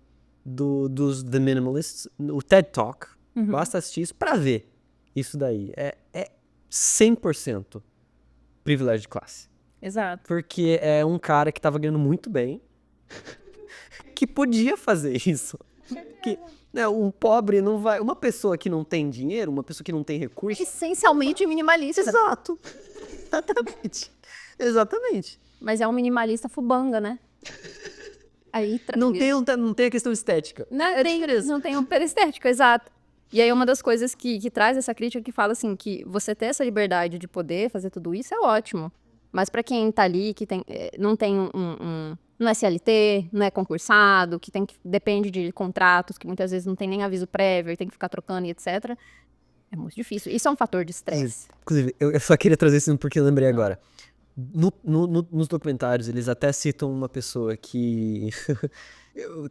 dos The Minimalists, o TED Talk. Uhum. Basta assistir isso pra ver isso daí. É 100% privilégio de classe. Exato. Porque é um cara que tava ganhando muito bem, que podia fazer isso. Que, né, um pobre não vai. Uma pessoa que não tem dinheiro, uma pessoa que não tem recurso. Essencialmente minimalista. Exato. Exatamente. Exatamente. Mas é um minimalista fubanga, né? Aí Não tem a questão estética. não tem um perestético, exato. E aí uma das coisas que traz essa crítica que fala assim, que você ter essa liberdade de poder fazer tudo isso é ótimo. Mas pra quem tá ali, que não tem não é CLT, não é concursado, depende de contratos, que muitas vezes não tem nem aviso prévio e tem que ficar trocando e etc. É muito difícil. Isso é um fator de estresse. Inclusive, eu só queria trazer isso porque eu lembrei agora. Nos documentários, eles até citam uma pessoa que...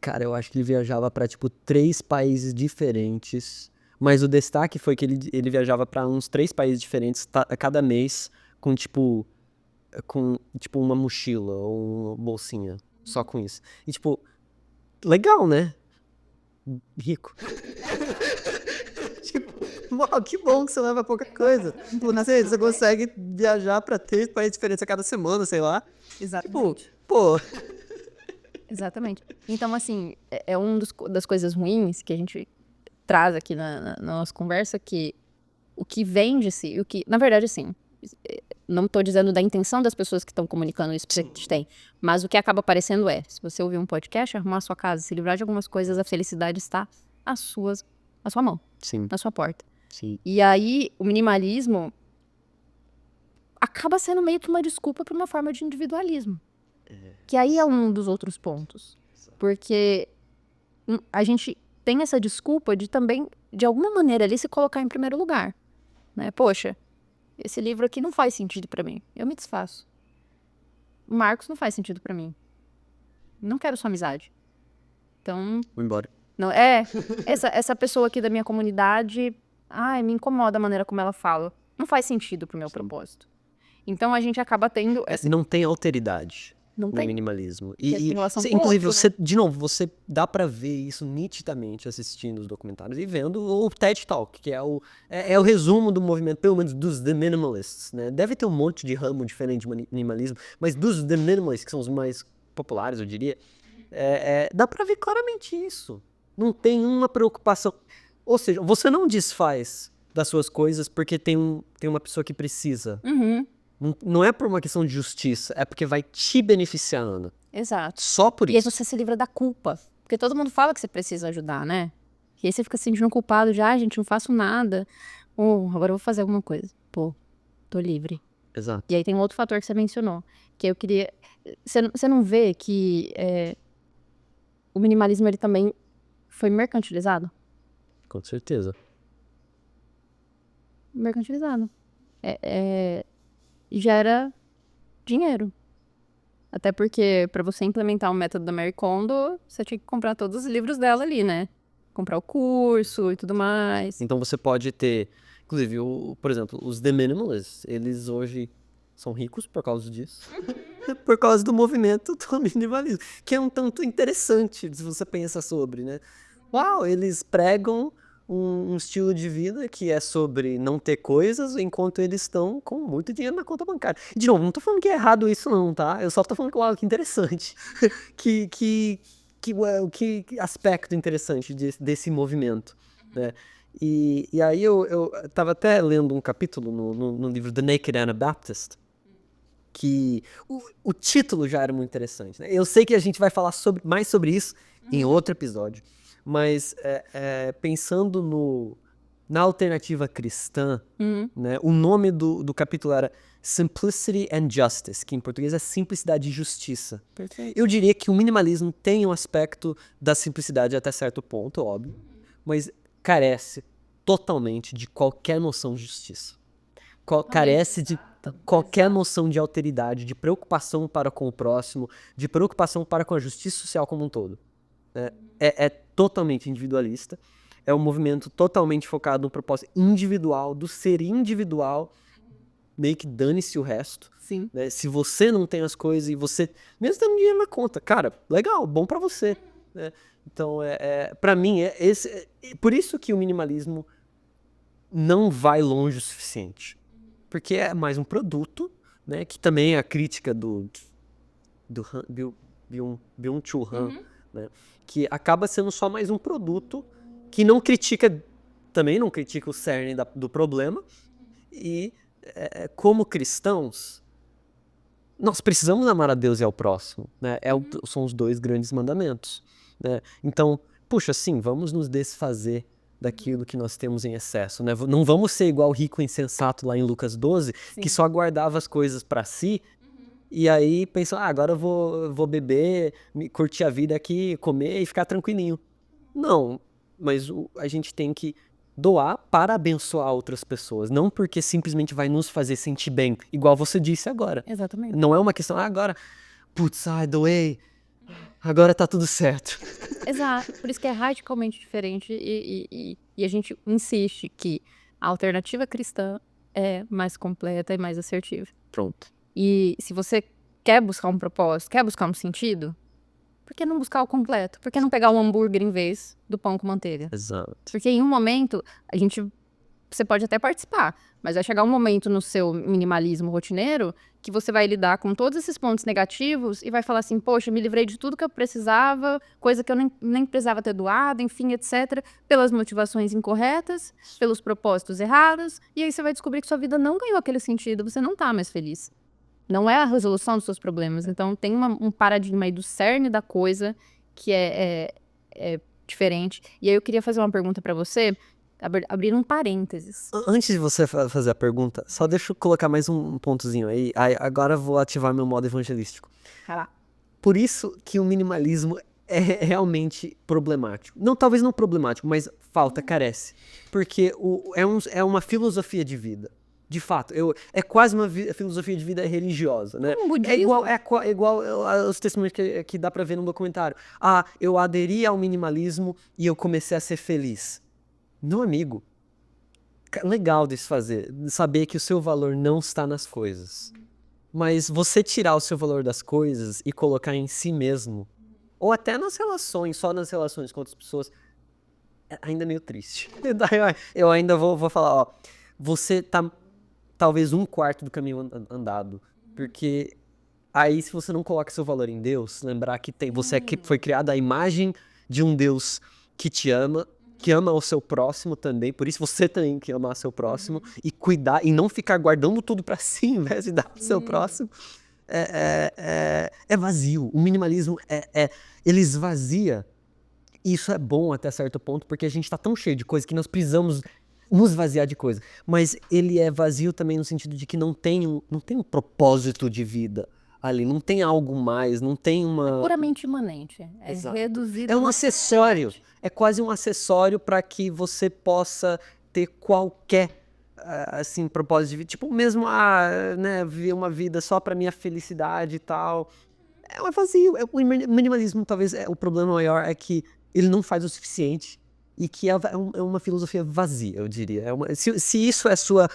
Cara, eu acho que ele viajava pra, tipo, 3 países diferentes. Mas o destaque foi que ele viajava pra uns 3 países diferentes a cada mês com, tipo, uma mochila ou uma bolsinha. Só com isso. E, tipo, legal, né? Rico. Tipo, uau, que bom que você leva pouca coisa. Tipo, você consegue viajar pra 3 países diferentes a cada semana, sei lá. Exatamente. Tipo, pô. Exatamente. Então, assim, é um das coisas ruins que a gente traz aqui na nossa conversa, que o que vende-se, na verdade, assim, não tô dizendo da intenção das pessoas que estão comunicando isso que você tem, mas o que acaba aparecendo se você ouvir um podcast, arrumar a sua casa, se livrar de algumas coisas, a felicidade está à sua mão, Sim, na sua porta. sim. E aí, o minimalismo acaba sendo meio que uma desculpa para uma forma de individualismo. Que aí é um dos outros pontos. Porque a gente tem essa desculpa de também, de alguma maneira, ali se colocar em primeiro lugar. Né? Poxa, esse livro aqui não faz sentido pra mim. Eu me desfaço. O Marcos não faz sentido pra mim. Não quero sua amizade. Então, Vou embora. não, essa pessoa aqui da minha comunidade, me incomoda a maneira como ela fala. Não faz sentido pro meu propósito. Então a gente acaba tendo Não tem alteridade não no tem minimalismo. Porque tem relação com o Inclusive, outro, de novo, você dá pra ver isso nitidamente assistindo os documentários e vendo o TED Talk, que é o resumo do movimento, pelo menos dos The Minimalists, né? Deve ter um monte de ramo diferente de minimalismo, mas dos The Minimalists, que são os mais populares, eu diria, dá pra ver claramente isso. Não tem uma preocupação. Ou seja, você não desfaz das suas coisas porque tem uma pessoa que precisa. Uhum, Não é por uma questão de justiça, é porque vai te beneficiar, Ana. exato. Só por E aí isso. você se livra da culpa. Porque todo mundo fala que você precisa ajudar, né? E aí você fica se sentindo culpado de, gente, não faço nada. Agora eu vou fazer alguma coisa. Pô, tô livre. Exato. E aí tem um outro fator que você mencionou, que eu queria... Você não vê que o minimalismo, ele também foi mercantilizado? Com certeza. Mercantilizado. Gera dinheiro. Até porque, pra você implementar o método da Marie Kondo, você tinha que comprar todos os livros dela ali, né? Comprar o curso e tudo mais. Então você pode ter, inclusive, por exemplo, os The Minimalists, eles hoje são ricos por causa disso. Por causa do movimento do minimalismo, que é um tanto interessante se você pensa sobre, né? Uau, eles pregam um estilo de vida que é sobre não ter coisas enquanto eles estão com muito dinheiro na conta bancária. E, de novo, não tô falando que é errado isso não, tá? Eu só tô falando que, uau, que interessante. que aspecto interessante desse movimento, né? E aí eu tava até lendo um capítulo no livro The Naked Anabaptist, que o título já era muito interessante, né? Eu sei que a gente vai falar mais sobre isso em outro episódio, mas pensando na alternativa cristã, né? O nome do capítulo era Simplicity and Justice, que em português é simplicidade e justiça. Perfeito. Eu diria que o minimalismo tem um aspecto da simplicidade até certo ponto, óbvio, mas carece totalmente de qualquer noção de justiça. Carece de qualquer noção de alteridade, de preocupação para com o próximo, de preocupação para com a justiça social como um todo. É totalmente individualista, é um movimento totalmente focado no propósito individual, do ser individual, meio que dane-se o resto, Sim. né? Se você não tem as coisas e você, mesmo tendo dinheiro na conta, cara, legal, bom pra você, né? Então, para mim, por isso que o minimalismo não vai longe o suficiente. Porque é mais um produto, né? Que também é a crítica do Byung-Chul Han, né? Que acaba sendo só mais um produto que não critica, também não critica o cerne do problema. E como cristãos, nós precisamos amar a Deus e ao próximo, né? São os 2 grandes mandamentos, né? Então, puxa, sim, vamos nos desfazer daquilo que nós temos em excesso, né? Não vamos ser igual o rico insensato lá em Lucas 12, que só guardava as coisas para si e aí pensou, agora eu vou beber, curtir a vida aqui, comer e ficar tranquilinho. Não, mas a gente tem que doar para abençoar outras pessoas, não porque simplesmente vai nos fazer sentir bem, igual você disse agora. Exatamente. Não é uma questão, agora, putz, doei, agora tá tudo certo. Exato. Por isso que é radicalmente diferente e a gente insiste que a alternativa cristã é mais completa e mais assertiva. Pronto. E se você quer buscar um propósito, quer buscar um sentido, por que não buscar o completo? Por que não pegar um hambúrguer em vez do pão com manteiga? Exato. Porque em um momento, você pode até participar, mas vai chegar um momento no seu minimalismo rotineiro que você vai lidar com todos esses pontos negativos e vai falar assim, poxa, me livrei de tudo que eu precisava, coisa que eu nem precisava ter doado, enfim, etc., pelas motivações incorretas, pelos propósitos errados, e aí você vai descobrir que sua vida não ganhou aquele sentido, você não tá mais feliz. Não é a resolução dos seus problemas. Então, tem um paradigma aí do cerne da coisa que é diferente. E aí, eu queria fazer uma pergunta pra você, abrir um parênteses. Antes de você fazer a pergunta, só deixa eu colocar mais um pontozinho aí. Agora eu vou ativar meu modo evangelístico. Por isso que o minimalismo é realmente problemático. Não, talvez não problemático, mas carece. Porque é uma filosofia de vida. De fato, é quase uma filosofia de vida religiosa, né? Um budismo. É igual os testemunhos que dá pra ver no documentário. Eu aderi ao minimalismo e eu comecei a ser feliz. Não, amigo. Legal desfazer, saber que o seu valor não está nas coisas. Mas você tirar o seu valor das coisas e colocar em si mesmo, ou até nas relações, só nas relações com outras pessoas, é ainda meio triste. Eu ainda vou falar, você tá talvez 1/4 do caminho andado. Porque aí, se você não coloca seu valor em Deus, lembrar que você foi criado à imagem de um Deus que te ama, que ama o seu próximo também, por isso você também tem que amar seu próximo e cuidar, e não ficar guardando tudo pra si, em vez de dar pro seu próximo, é vazio. O minimalismo ele esvazia. E isso é bom até certo ponto, porque a gente tá tão cheio de coisa que nós precisamos nos esvaziar de coisa. Mas ele é vazio também no sentido de que não tem um propósito de vida ali, não tem algo mais, não tem uma... Puramente imanente. Exato. Reduzido. É um acessório. É quase um acessório para que você possa ter qualquer assim, propósito de vida. Tipo, mesmo, né, viver uma vida só para minha felicidade e tal. É vazio. O minimalismo, talvez, o problema maior é que ele não faz o suficiente e que é uma filosofia vazia, eu diria. Se isso é sua...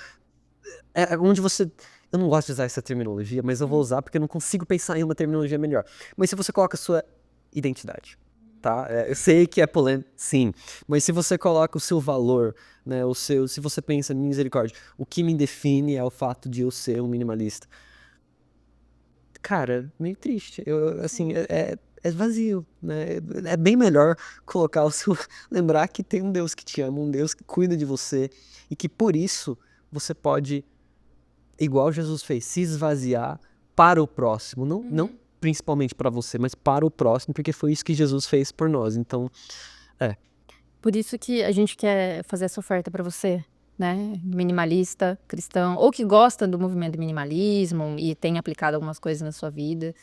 onde você... Eu não gosto de usar essa terminologia, mas eu vou usar porque eu não consigo pensar em uma terminologia melhor. Mas se você coloca a sua identidade, tá? Eu sei que é polêmico, sim. Mas se você coloca o seu valor, né? Se você pensa, misericórdia, o que me define é o fato de eu ser um minimalista. Cara, meio triste. Assim, é vazio, né? É bem melhor colocar lembrar que tem um Deus que te ama, um Deus que cuida de você e que por isso você pode, igual Jesus fez, se esvaziar para o próximo, não principalmente para você, mas para o próximo, porque foi isso que Jesus fez por nós. Então, Por isso que a gente quer fazer essa oferta para você, né? Minimalista, cristão, ou que gosta do movimento do minimalismo e tem aplicado algumas coisas na sua vida.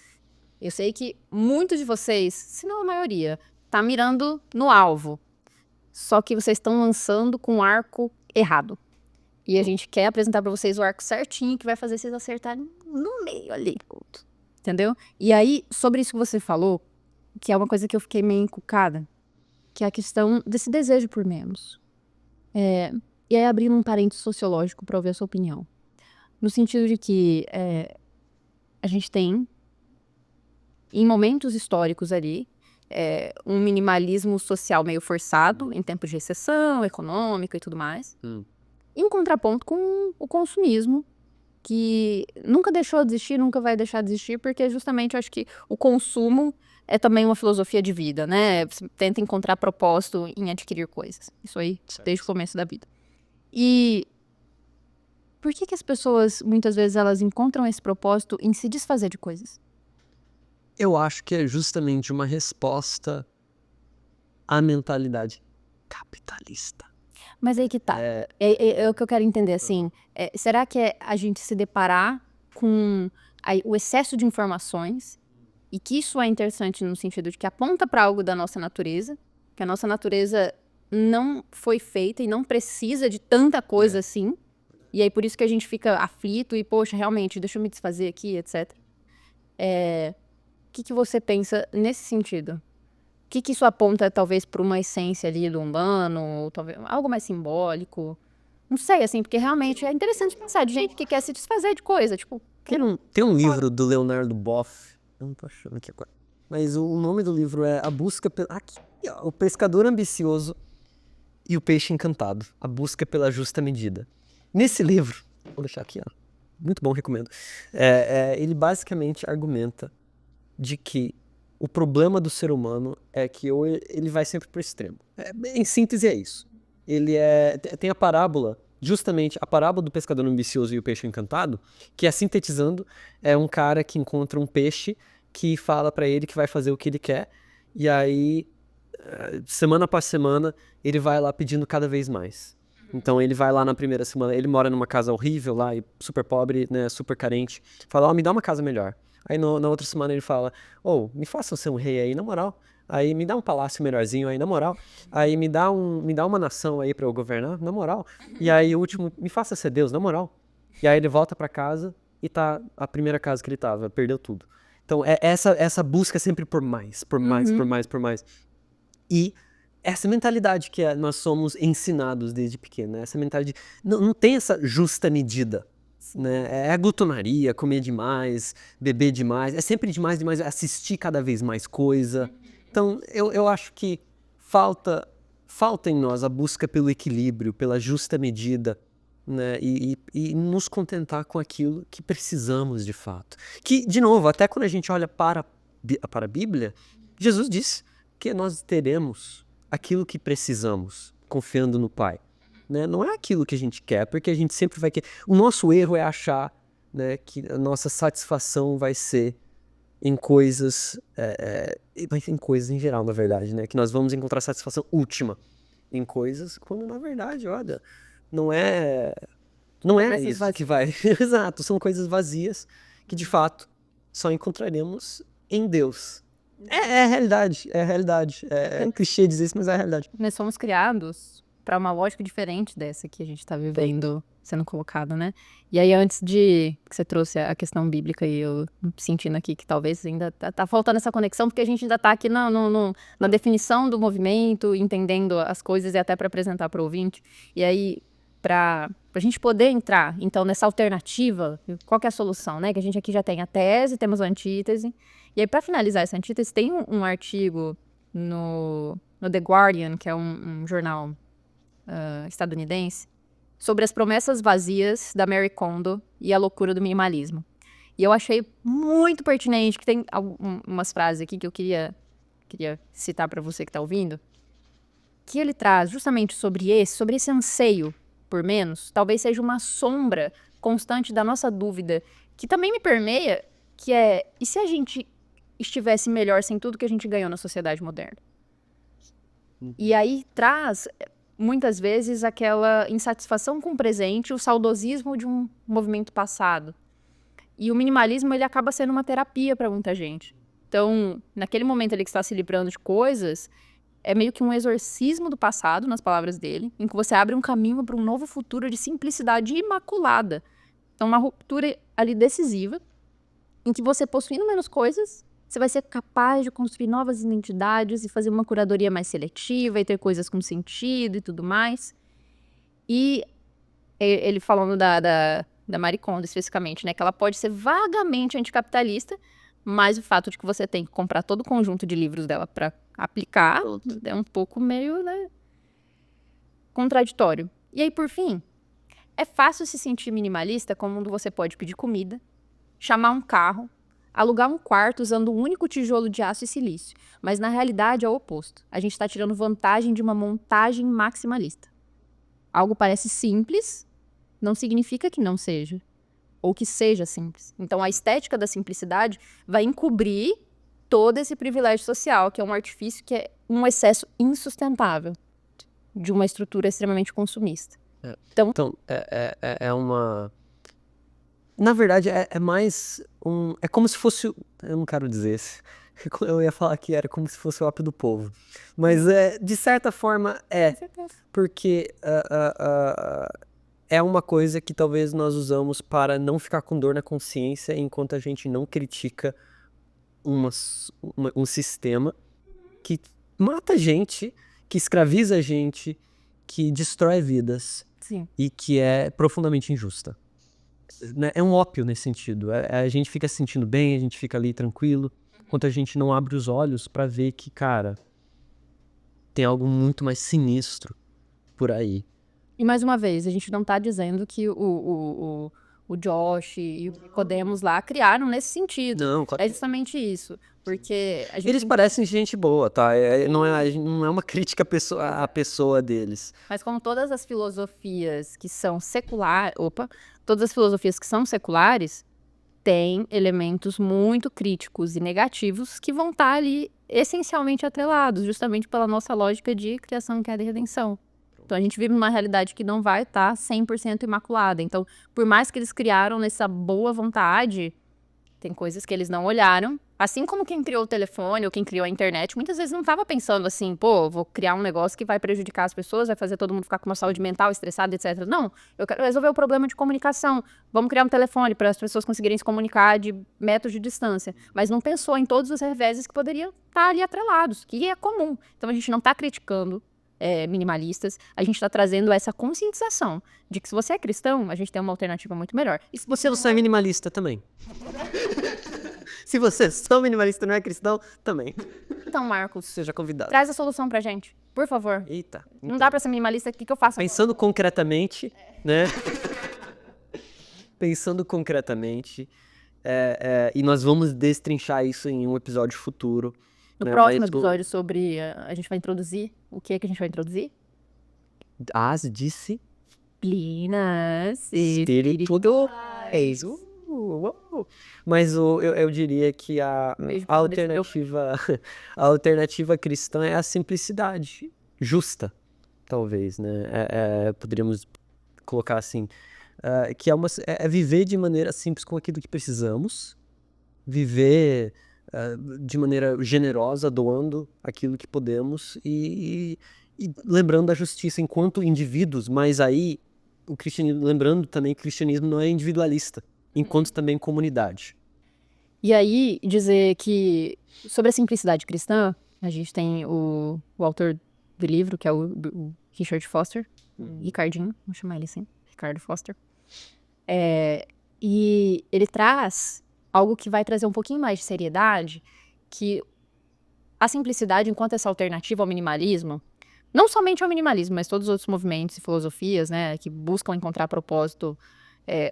Eu sei que muitos de vocês, se não a maioria, tá mirando no alvo. Só que vocês estão lançando com o arco errado. E a gente quer apresentar para vocês o arco certinho que vai fazer vocês acertarem no meio ali. Entendeu? E aí, sobre isso que você falou, que é uma coisa que eu fiquei meio encucada, que é a questão desse desejo por menos. E aí, abrindo um parênteses sociológico para ouvir a sua opinião. no sentido de que a gente tem, em momentos históricos ali, um minimalismo social meio forçado, em tempos de recessão econômica e tudo mais, em contraponto com o consumismo, que nunca deixou de existir, nunca vai deixar de existir, porque justamente eu acho que o consumo é também uma filosofia de vida, né? Você tenta encontrar propósito em adquirir coisas. Isso aí, desde o começo da vida. E por que as pessoas, muitas vezes, elas encontram esse propósito em se desfazer de coisas? Eu acho que é justamente uma resposta à mentalidade capitalista. Mas aí que tá. É o que eu quero entender, assim. Será que é a gente se deparar com o excesso de informações e que isso é interessante no sentido de que aponta para algo da nossa natureza, que a nossa natureza não foi feita e não precisa de tanta coisa assim, e aí por isso que a gente fica aflito e, poxa, realmente, deixa eu me desfazer aqui, etc. O que você pensa nesse sentido? O que isso aponta, talvez, para uma essência ali do humano, ou talvez algo mais simbólico? Não sei, assim, porque realmente é interessante pensar de gente que quer se desfazer de coisa, tipo... Tem um livro do Leonardo Boff, eu não tô achando aqui agora, mas o nome do livro é A Busca pela... Aqui, ó, O Pescador Ambicioso e o Peixe Encantado, A Busca pela Justa Medida. Nesse livro, vou deixar aqui, ó, muito bom, recomendo, ele basicamente argumenta de que o problema do ser humano é que ou ele vai sempre pro extremo. Em síntese é isso. Tem a parábola, justamente a parábola do pescador ambicioso e o peixe encantado, que sintetizando, é um cara que encontra um peixe que fala pra ele que vai fazer o que ele quer, e aí, semana após semana, ele vai lá pedindo cada vez mais. Então ele vai lá na primeira semana, ele mora numa casa horrível lá, e super pobre, né, super carente, fala, me dá uma casa melhor. Aí na outra semana ele fala, me faça ser um rei aí, na moral. Aí me dá um palácio melhorzinho aí, na moral. Aí me dá uma nação aí pra eu governar, na moral. E aí o último, me faça ser Deus, na moral. E aí ele volta pra casa e tá a primeira casa que ele tava, perdeu tudo. Então é essa busca sempre por mais, por mais, por mais, por mais. E essa mentalidade que nós somos ensinados desde pequeno, né? Essa mentalidade, não tem essa justa medida. Né? É a glutonaria, comer demais, beber demais, é sempre demais, assistir cada vez mais coisa. Então, eu acho que falta em nós a busca pelo equilíbrio, pela justa medida, né? E nos contentar com aquilo que precisamos de fato. Que, de novo, até quando a gente olha para a Bíblia, Jesus disse que nós teremos aquilo que precisamos, confiando no Pai. Né? Não é aquilo que a gente quer, porque a gente sempre vai querer. O nosso erro é achar, né, que a nossa satisfação vai ser em coisas, em coisas em geral, na verdade, né? Que nós vamos encontrar satisfação última em coisas, quando na verdade, olha, não é isso que vai. Exato, são coisas vazias que de fato só encontraremos em Deus. É a realidade, é clichê dizer isso, mas é a realidade. Nós somos criados para uma lógica diferente dessa que a gente está vivendo, sendo colocado, né? E aí, antes de que você trouxe a questão bíblica, e eu sentindo aqui que talvez ainda tá faltando essa conexão, porque a gente ainda tá aqui na definição do movimento, entendendo as coisas e até para apresentar para o ouvinte. E aí, para a gente poder entrar, então, nessa alternativa, qual que é a solução, né? Que a gente aqui já tem a tese, temos a antítese. E aí, para finalizar essa antítese, tem um artigo no The Guardian, que é um jornal estadunidense, sobre as promessas vazias da Marie Kondo e a loucura do minimalismo. E eu achei muito pertinente, que tem umas frases aqui que eu queria citar para você que está ouvindo, que ele traz justamente sobre esse anseio por menos, talvez seja uma sombra constante da nossa dúvida, que também me permeia, que é, e se a gente estivesse melhor sem tudo que a gente ganhou na sociedade moderna? E aí traz muitas vezes aquela insatisfação com o presente, o saudosismo de um movimento passado. E o minimalismo, ele acaba sendo uma terapia para muita gente. Então, naquele momento ali que você está se livrando de coisas, é meio que um exorcismo do passado, nas palavras dele, em que você abre um caminho para um novo futuro de simplicidade imaculada. Então, uma ruptura ali decisiva, em que você, possuindo menos coisas, você vai ser capaz de construir novas identidades e fazer uma curadoria mais seletiva e ter coisas com sentido e tudo mais. E ele falando da Marie Kondo especificamente, né? Que ela pode ser vagamente anticapitalista, mas o fato de que você tem que comprar todo o conjunto de livros dela para aplicar é um pouco meio, né, contraditório. E aí, por fim, é fácil se sentir minimalista quando você pode pedir comida, chamar um carro, alugar um quarto usando um único tijolo de aço e silício. Mas na realidade é o oposto. A gente está tirando vantagem de uma montagem maximalista. Algo parece simples, não significa que não seja. Ou que seja simples. Então a estética da simplicidade vai encobrir todo esse privilégio social, que é um artifício que é um excesso insustentável de uma estrutura extremamente consumista. Então, é uma... Na verdade, é mais um... É como se fosse... Eu não quero dizer isso. Eu ia falar que era como se fosse o ópio do povo. Mas, de certa forma, porque é uma coisa que talvez nós usamos para não ficar com dor na consciência enquanto a gente não critica um sistema que mata gente, que escraviza a gente, que destrói vidas. Sim. E que é profundamente injusta. Né? É um ópio nesse sentido. A gente fica se sentindo bem, a gente fica ali tranquilo, enquanto a gente não abre os olhos pra ver que, cara, tem algo muito mais sinistro por aí. E mais uma vez, a gente não tá dizendo que o Josh e o Nicodemos lá criaram nesse sentido. Não, claro. É justamente isso. Porque a gente Eles parecem gente boa, tá? Não é uma crítica à pessoa deles. Mas como todas as filosofias que são todas as filosofias que são seculares têm elementos muito críticos e negativos que vão estar ali essencialmente atrelados, justamente pela nossa lógica de criação, queda e redenção. Então a gente vive numa realidade que não vai estar 100% imaculada. Então, por mais que eles criaram nessa boa vontade, tem coisas que eles não olharam. Assim como quem criou o telefone ou quem criou a internet, muitas vezes não estava pensando assim, pô, vou criar um negócio que vai prejudicar as pessoas, vai fazer todo mundo ficar com uma saúde mental estressada, etc. Não, eu quero resolver o problema de comunicação. Vamos criar um telefone para as pessoas conseguirem se comunicar de metros de distância. Mas não pensou em todos os reveses que poderiam estar ali atrelados, que é comum. Então a gente não está criticando minimalistas, a gente está trazendo essa conscientização de que se você é cristão, a gente tem uma alternativa muito melhor. E se você não é minimalista também? Se você só minimalista não é cristão, também. Então, Marcos, Seja convidado. traz a solução pra gente, por favor. Eita. Não dá pra ser minimalista, o que eu faço? Pensando concretamente, né? Pensando concretamente, e nós vamos destrinchar isso em um episódio futuro. No né? próximo Mas episódio sobre... a gente vai introduzir... O que é que a gente vai introduzir? As disciplinas Disciplinas espirituais. Mas eu diria que a alternativa cristã é a simplicidade justa, talvez, né? Poderíamos colocar assim, que é viver de maneira simples com aquilo que precisamos, viver de maneira generosa, doando aquilo que podemos e lembrando da justiça enquanto indivíduos, mas aí o cristianismo, lembrando também que o cristianismo não é individualista, enquanto também comunidade. E aí, dizer que sobre a simplicidade cristã, a gente tem o autor do livro, que é o Richard Foster, Ricardinho, vamos chamar ele assim, Ricardo Foster. E ele traz algo que vai trazer um pouquinho mais de seriedade, que a simplicidade, enquanto essa alternativa ao minimalismo, não somente ao minimalismo, mas todos os outros movimentos e filosofias, né, que buscam encontrar propósito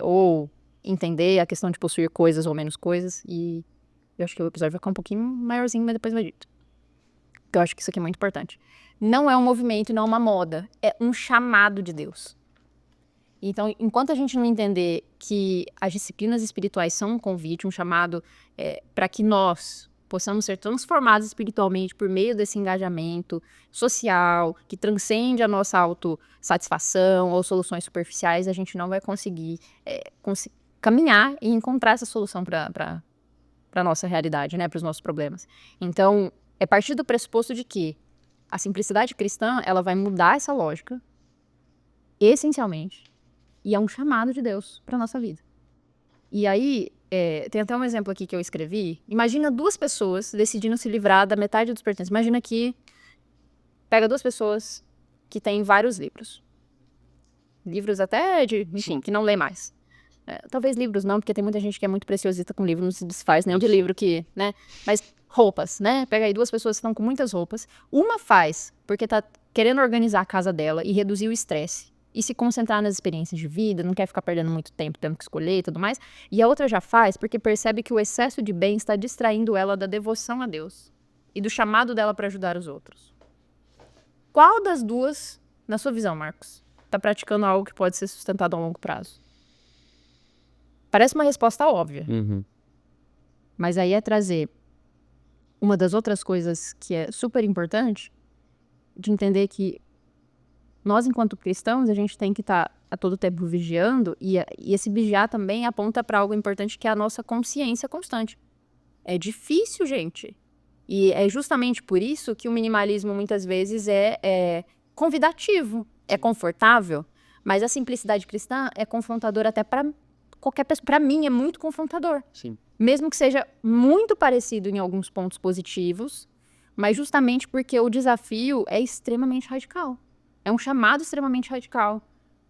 ou entender a questão de possuir coisas ou menos coisas, e eu acho que o episódio vai ficar um pouquinho maiorzinho, mas depois vai dito. Então eu acho que isso aqui é muito importante. Não é um movimento e não é uma moda, é um chamado de Deus. Então, enquanto a gente não entender que as disciplinas espirituais são um convite, um chamado para que nós possamos ser transformados espiritualmente por meio desse engajamento social, que transcende a nossa autossatisfação ou soluções superficiais, a gente não vai conseguir caminhar e encontrar essa solução para a nossa realidade, né, para os nossos problemas. Então, é a partir do pressuposto de que a simplicidade cristã, ela vai mudar essa lógica, essencialmente, e é um chamado de Deus para nossa vida. E aí, tem até um exemplo aqui que eu escrevi. Imagina duas pessoas decidindo se livrar da metade dos pertences. Imagina que pega duas pessoas que têm vários livros. Livros até enfim, que não lê mais. Talvez livros não, porque tem muita gente que é muito preciosista com livro, não se desfaz nenhum de livro que, né? Mas roupas, né? Pega aí 2 pessoas que estão com muitas roupas. Uma faz porque tá querendo organizar a casa dela e reduzir o estresse. E se concentrar nas experiências de vida, não quer ficar perdendo muito tempo tendo que escolher e tudo mais. E a outra já faz porque percebe que o excesso de bem está distraindo ela da devoção a Deus e do chamado dela para ajudar os outros. Qual das duas, na sua visão, Marcos, está praticando algo que pode ser sustentado a longo prazo? Parece uma resposta óbvia, mas aí é trazer uma das outras coisas que é super importante, de entender que nós, enquanto cristãos, a gente tem que estar a todo tempo vigiando, e esse vigiar também aponta para algo importante, que é a nossa consciência constante. É difícil, gente. E é justamente por isso que o minimalismo muitas vezes é convidativo, é confortável, mas a simplicidade cristã é confrontadora até para qualquer pessoa. Para mim é muito confrontador. Sim. Mesmo que seja muito parecido em alguns pontos positivos, mas justamente porque o desafio é extremamente radical. É um chamado extremamente radical.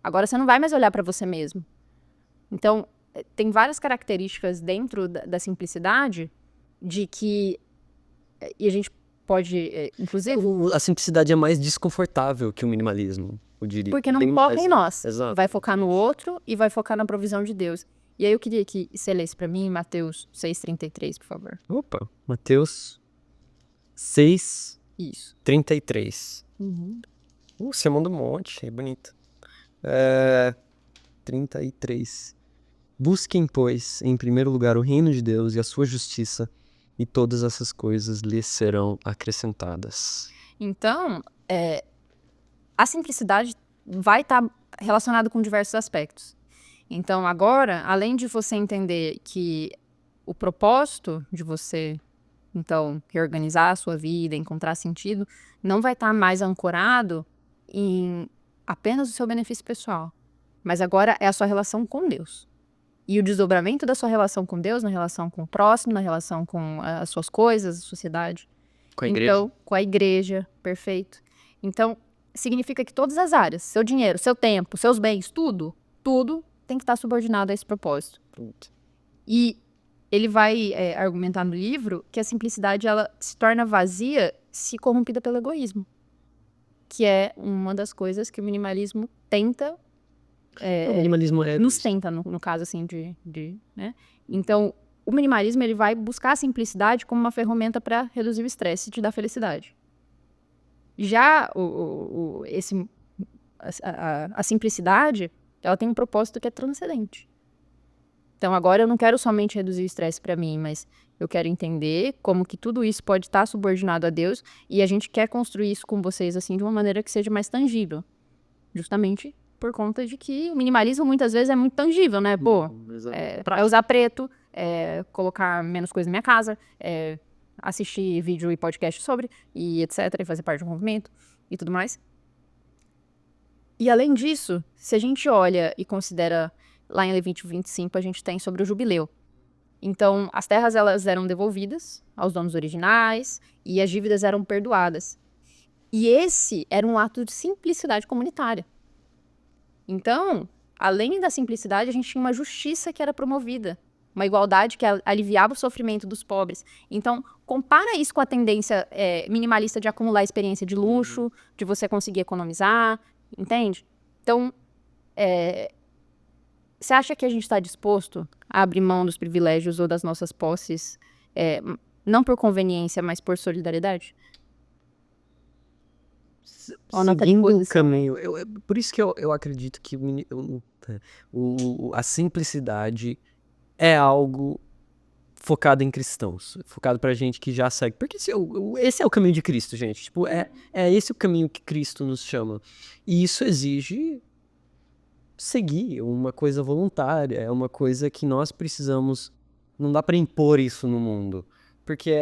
Agora você não vai mais olhar para você mesmo. Então, tem várias características dentro da simplicidade de que... E a gente pode, inclusive... A simplicidade é mais desconfortável que o minimalismo, eu diria. Porque não Bem foca mais- em nós. Exato. Vai focar no outro e vai focar na provisão de Deus. E aí eu queria que você lesse para mim Mateus 6,33, por favor. Opa, Mateus 6, Isso. 33. Sermão do Monte, é bonito. 33. Busquem, pois, em primeiro lugar o reino de Deus e a sua justiça, e todas essas coisas lhes serão acrescentadas. Então, a simplicidade vai estar relacionada com diversos aspectos. Então, agora, além de você entender que o propósito de você, então, reorganizar a sua vida, encontrar sentido, não vai estar mais ancorado em apenas o seu benefício pessoal, mas agora é a sua relação com Deus. E o desdobramento da sua relação com Deus, na relação com o próximo, na relação com as suas coisas, a sociedade. Com a igreja. Então, com a igreja, perfeito. Então, significa que todas as áreas, seu dinheiro, seu tempo, seus bens, tudo tem que estar subordinado a esse propósito. Pronto. E ele vai argumentar no livro que a simplicidade ela se torna vazia se corrompida pelo egoísmo, que é uma das coisas que o minimalismo tenta, O minimalismo é... nos tenta, no caso, assim, né? Então, o minimalismo ele vai buscar a simplicidade como uma ferramenta para reduzir o estresse e te dar felicidade. Já a simplicidade, ela tem um propósito que é transcendente. Então, agora eu não quero somente reduzir o estresse para mim, mas eu quero entender como que tudo isso pode estar subordinado a Deus, e a gente quer construir isso com vocês assim de uma maneira que seja mais tangível. Justamente por conta de que o minimalismo muitas vezes é muito tangível, né? Pô, é usar preto, colocar menos coisa na minha casa, assistir vídeo e podcast sobre, e etc, e fazer parte de um movimento e tudo mais. E além disso, se a gente olha e considera lá em Levítico 25, a gente tem sobre o jubileu. Então, as terras elas eram devolvidas aos donos originais e as dívidas eram perdoadas. E esse era um ato de simplicidade comunitária. Então, além da simplicidade, a gente tinha uma justiça que era promovida, uma igualdade que aliviava o sofrimento dos pobres. Então, compara isso com a tendência minimalista de acumular experiência de luxo, de você conseguir economizar, entende? Então, você acha que a gente está disposto a abrir mão dos privilégios ou das nossas posses, não por conveniência, mas por solidariedade? Seguindo o caminho. Por isso que eu acredito que a simplicidade é algo focado em cristãos, focado pra gente que já segue. Porque esse é o caminho de Cristo, gente. Tipo, é esse o caminho que Cristo nos chama. E isso exige seguir uma coisa voluntária, é uma coisa que nós precisamos. Não dá pra impor isso no mundo. Porque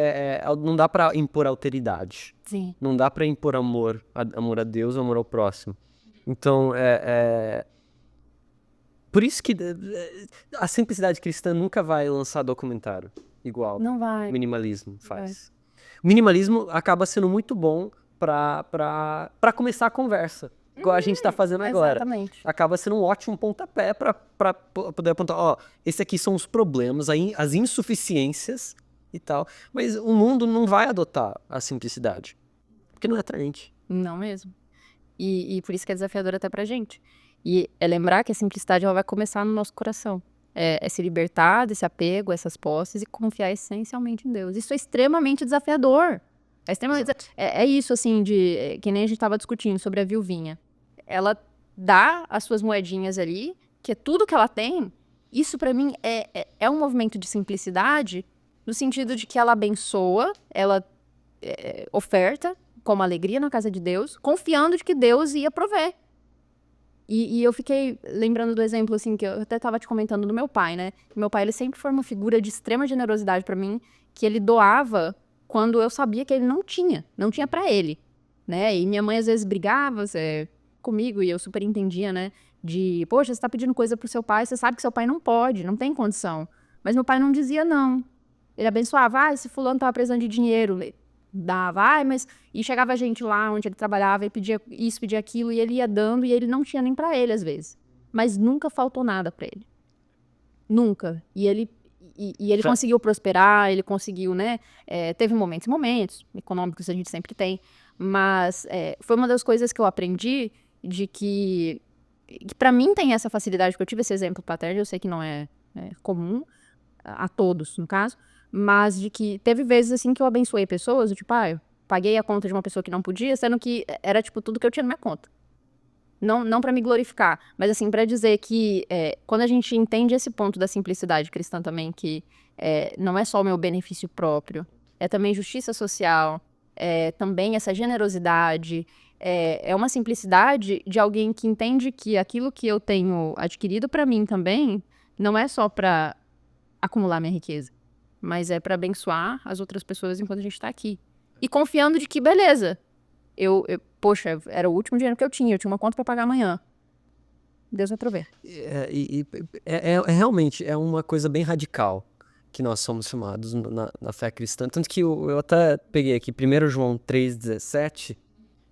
não dá pra impor alteridade. Sim. Não dá pra impor amor a Deus, amor ao próximo. Então, por isso que a simplicidade cristã nunca vai lançar documentário igual Não vai. o minimalismo faz. O minimalismo acaba sendo muito bom pra começar a conversa. igual a gente tá fazendo agora. Exatamente. Acaba sendo um ótimo pontapé pra poder apontar, ó, esse aqui são os problemas, as insuficiências e tal, mas o mundo não vai adotar a simplicidade, porque não é atraente. Não mesmo. E por isso que é desafiador até pra gente. E é lembrar que a simplicidade ela vai começar no nosso coração. É se libertar desse apego, a essas posses e confiar essencialmente em Deus. Isso é extremamente desafiador. É isso, assim, que nem a gente tava discutindo sobre a viuvinha. Ela dá as suas moedinhas ali, que é tudo que ela tem. Isso pra mim é um movimento de simplicidade, no sentido de que ela abençoa, ela oferta como alegria na casa de Deus, confiando de que Deus ia prover. E eu fiquei lembrando do exemplo, assim, que eu até tava te comentando do meu pai, né? Meu pai, ele sempre foi uma figura de extrema generosidade pra mim, que ele doava quando eu sabia que ele não tinha pra ele, né? E minha mãe às vezes brigava comigo e eu super entendia, né? De, poxa, você tá pedindo coisa pro seu pai, você sabe que seu pai não pode, não tem condição. Mas meu pai não dizia não. Ele abençoava, esse fulano tava precisando de dinheiro, dava, mas... E chegava gente lá onde ele trabalhava e pedia isso, pedia aquilo, e ele ia dando, e ele não tinha nem pra ele, às vezes. Mas nunca faltou nada pra ele. Nunca. E ele conseguiu prosperar, ele conseguiu, né? Teve momentos e momentos, econômicos a gente sempre tem, mas foi uma das coisas que eu aprendi, de que pra mim tem essa facilidade, porque eu tive esse exemplo paterno, eu sei que não é comum, a todos, no caso, mas de que teve vezes, assim, que eu abençoei pessoas, tipo, eu paguei a conta de uma pessoa que não podia, sendo que era, tipo, tudo que eu tinha na minha conta. Não para me glorificar, mas, assim, para dizer que quando a gente entende esse ponto da simplicidade cristã também, que não é só o meu benefício próprio, é também justiça social, também essa generosidade, é uma simplicidade de alguém que entende que aquilo que eu tenho adquirido para mim também não é só para acumular minha riqueza, mas é para abençoar as outras pessoas enquanto a gente tá aqui. E confiando de que, beleza, poxa, era o último dinheiro que eu tinha uma conta para pagar amanhã. Deus vai prover. Realmente, é uma coisa bem radical que nós somos chamados na fé cristã. Tanto que eu até peguei aqui 1 João 3,17,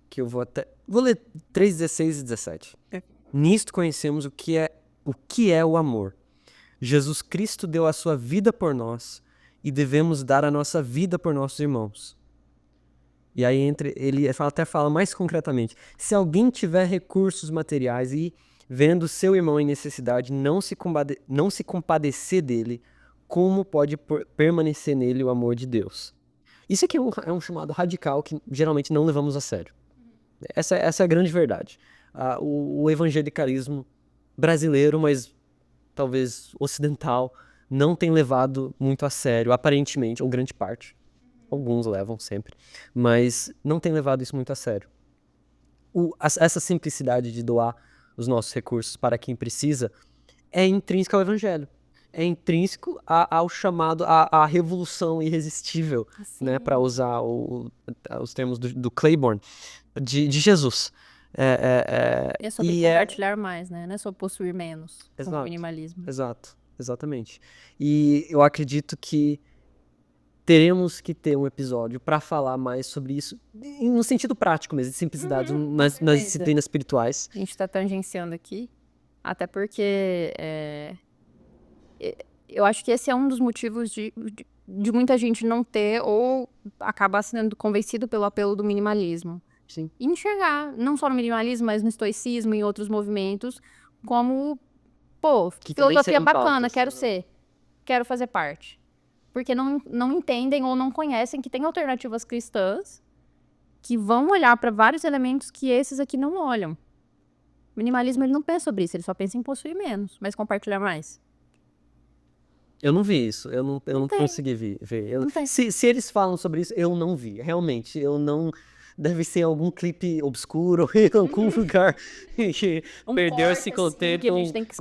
que eu vou ler 3,16 e 17. Nisto conhecemos o que é o amor. Jesus Cristo deu a sua vida por nós e devemos dar a nossa vida por nossos irmãos. E aí ele até fala mais concretamente: se alguém tiver recursos materiais e, vendo seu irmão em necessidade, não se compadecer dele, como pode permanecer nele o amor de Deus? Isso aqui é um chamado radical que geralmente não levamos a sério. Essa é a grande verdade. O evangelicalismo brasileiro, mas talvez ocidental, não tem levado muito a sério, aparentemente, ou grande parte. Alguns levam sempre, mas não tem levado isso muito a sério. Essa simplicidade de doar os nossos recursos para quem precisa é intrínseca ao evangelho. É intrínseco ao chamado, à revolução irresistível, né, para usar os termos do Claiborne, de Jesus. É sobre compartilhar mais, né? Não é só possuir menos, com o minimalismo. Exato, exatamente. E eu acredito que teremos que ter um episódio para falar mais sobre isso, no sentido prático mesmo, de simplicidade, nas disciplinas espirituais. A gente está tangenciando aqui, até porque eu acho que esse é um dos motivos de muita gente não ter ou acabar sendo convencido pelo apelo do minimalismo. Sim. E enxergar, não só no minimalismo, mas no estoicismo e em outros movimentos, como, que filosofia bacana, quero fazer parte. Porque não entendem ou não conhecem que tem alternativas cristãs que vão olhar para vários elementos que esses aqui não olham. O minimalismo, ele não pensa sobre isso, ele só pensa em possuir menos, mas compartilhar mais. Eu não vi isso, eu não consegui ver. Se eles falam sobre isso, eu não vi. Realmente, eu não... Deve ser algum clipe obscuro, em algum lugar que perdeu-se contento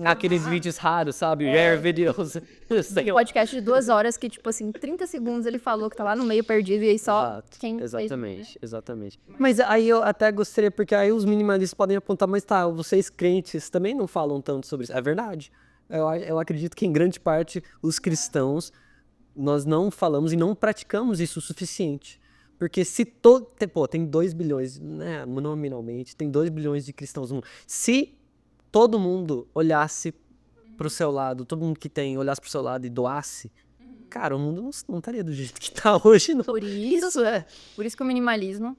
naqueles vídeos raros, sabe? Rare videos. Um podcast de 2 horas que, tipo assim, 30 segundos ele falou que tá lá no meio perdido e aí só Exatamente. Mas aí eu até gostaria, porque aí os minimalistas podem apontar, mas vocês crentes também não falam tanto sobre isso. É verdade. Eu acredito que em grande parte os cristãos, nós não falamos e não praticamos isso o suficiente. Porque se tem 2 bilhões, né, nominalmente, tem 2 bilhões de cristãos no mundo. Se todo mundo olhasse pro seu lado, todo mundo que tem olhasse pro seu lado e doasse, cara, o mundo não estaria do jeito que tá hoje, não. Por isso que o minimalismo,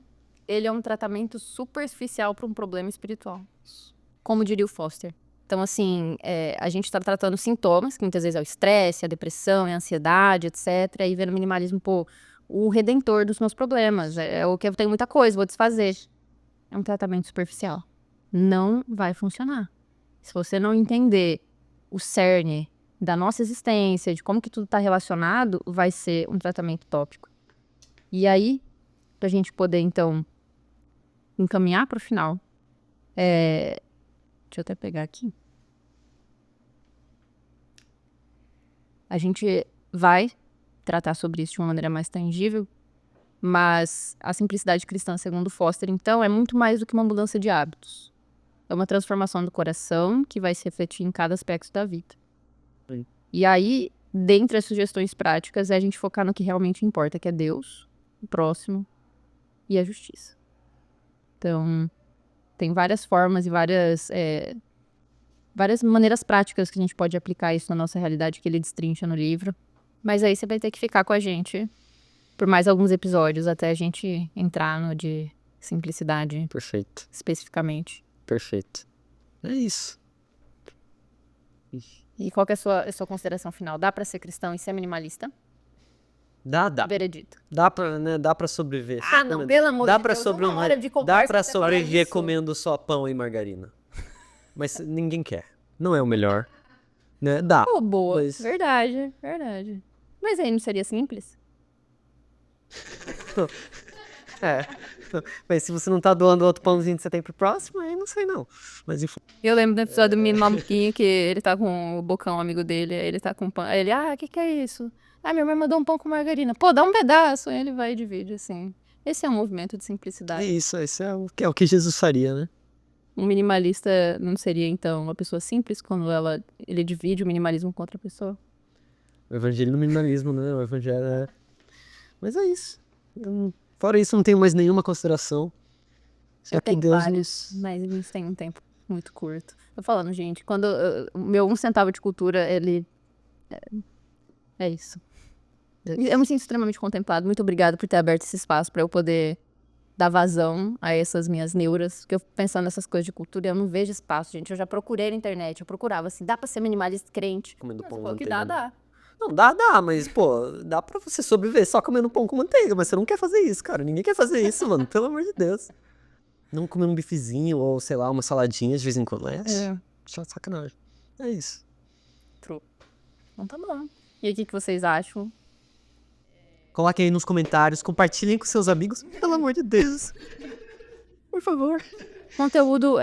ele é um tratamento superficial para um problema espiritual. Como diria o Foster. Então, assim, a gente tá tratando sintomas, que muitas vezes é o estresse, a depressão, a ansiedade, etc. E vendo o minimalismo, o redentor dos meus problemas. É o que eu tenho muita coisa, vou desfazer. É um tratamento superficial. Não vai funcionar. Se você não entender o cerne da nossa existência, de como que tudo está relacionado, vai ser um tratamento tópico. E aí, pra gente poder, então, encaminhar para o final, deixa eu até pegar aqui. A gente vai tratar sobre isso de uma maneira mais tangível, mas a simplicidade cristã, segundo Foster, então, é muito mais do que uma mudança de hábitos. É uma transformação do coração que vai se refletir em cada aspecto da vida. Sim. E aí, dentre as sugestões práticas, é a gente focar no que realmente importa, que é Deus, o próximo e a justiça. Então, tem várias formas e várias maneiras práticas que a gente pode aplicar isso na nossa realidade, que ele destrincha no livro. Mas aí você vai ter que ficar com a gente por mais alguns episódios até a gente entrar no de simplicidade Perfeito. especificamente. Perfeito. É isso. E qual que é a sua consideração final? Dá pra ser cristão e ser minimalista? Dá. Veredito. Dá pra sobreviver. Ah, não, pelo amor Dá de pra Deus, sobre- uma hora de Dá conversa pra até falar sobreviver isso. comendo só pão e margarina. Mas ninguém quer. Não é o melhor. Né? Dá. Pô, boa. Mas- Verdade. Mas aí não seria simples? É. Mas se você não tá doando outro pãozinho que você tem pro próximo, aí não sei não. Mas enfim. Eu lembro do episódio do menino maluquinho que ele tá com o Bocão, amigo dele, aí ele tá com pão. Aí ele, o que é isso? Minha mãe mandou um pão com margarina. Pô, dá um pedaço. Aí ele vai e divide, assim. Esse é um movimento de É simplicidade. isso, esse é o que Jesus faria, né? Um minimalista não seria, então, uma pessoa simples quando ele divide o minimalismo com outra pessoa? O evangelho no minimalismo, né? O evangelho é... Mas é isso. Fora isso, não tenho mais nenhuma consideração. Só Eu que tenho Deus vários, nos... mas a gente tem um tempo muito curto. Tô falando, gente, quando o meu 1 centavo de cultura, ele... É isso. Eu me sinto extremamente contemplado. Muito obrigada por ter aberto esse espaço para eu poder dar vazão a essas minhas neuras. Porque eu fico pensando nessas coisas de cultura e eu não vejo espaço, gente. Eu já procurei na internet, eu procurava assim, dá pra ser minimalista crente? Comendo pão Mas, com pô, que manteiga, dá. né? Não, dá, mas, pô, dá pra você sobreviver só comendo pão com manteiga, mas você não quer fazer isso, cara. Ninguém quer fazer isso, mano, pelo amor de Deus. Não comer um bifezinho ou, sei lá, uma saladinha de vez em quando. Só sacanagem. É isso. True. Então tá bom. E aí, o que vocês acham? Coloquem aí nos comentários, compartilhem com seus amigos, pelo amor de Deus. Por favor. Conteúdo...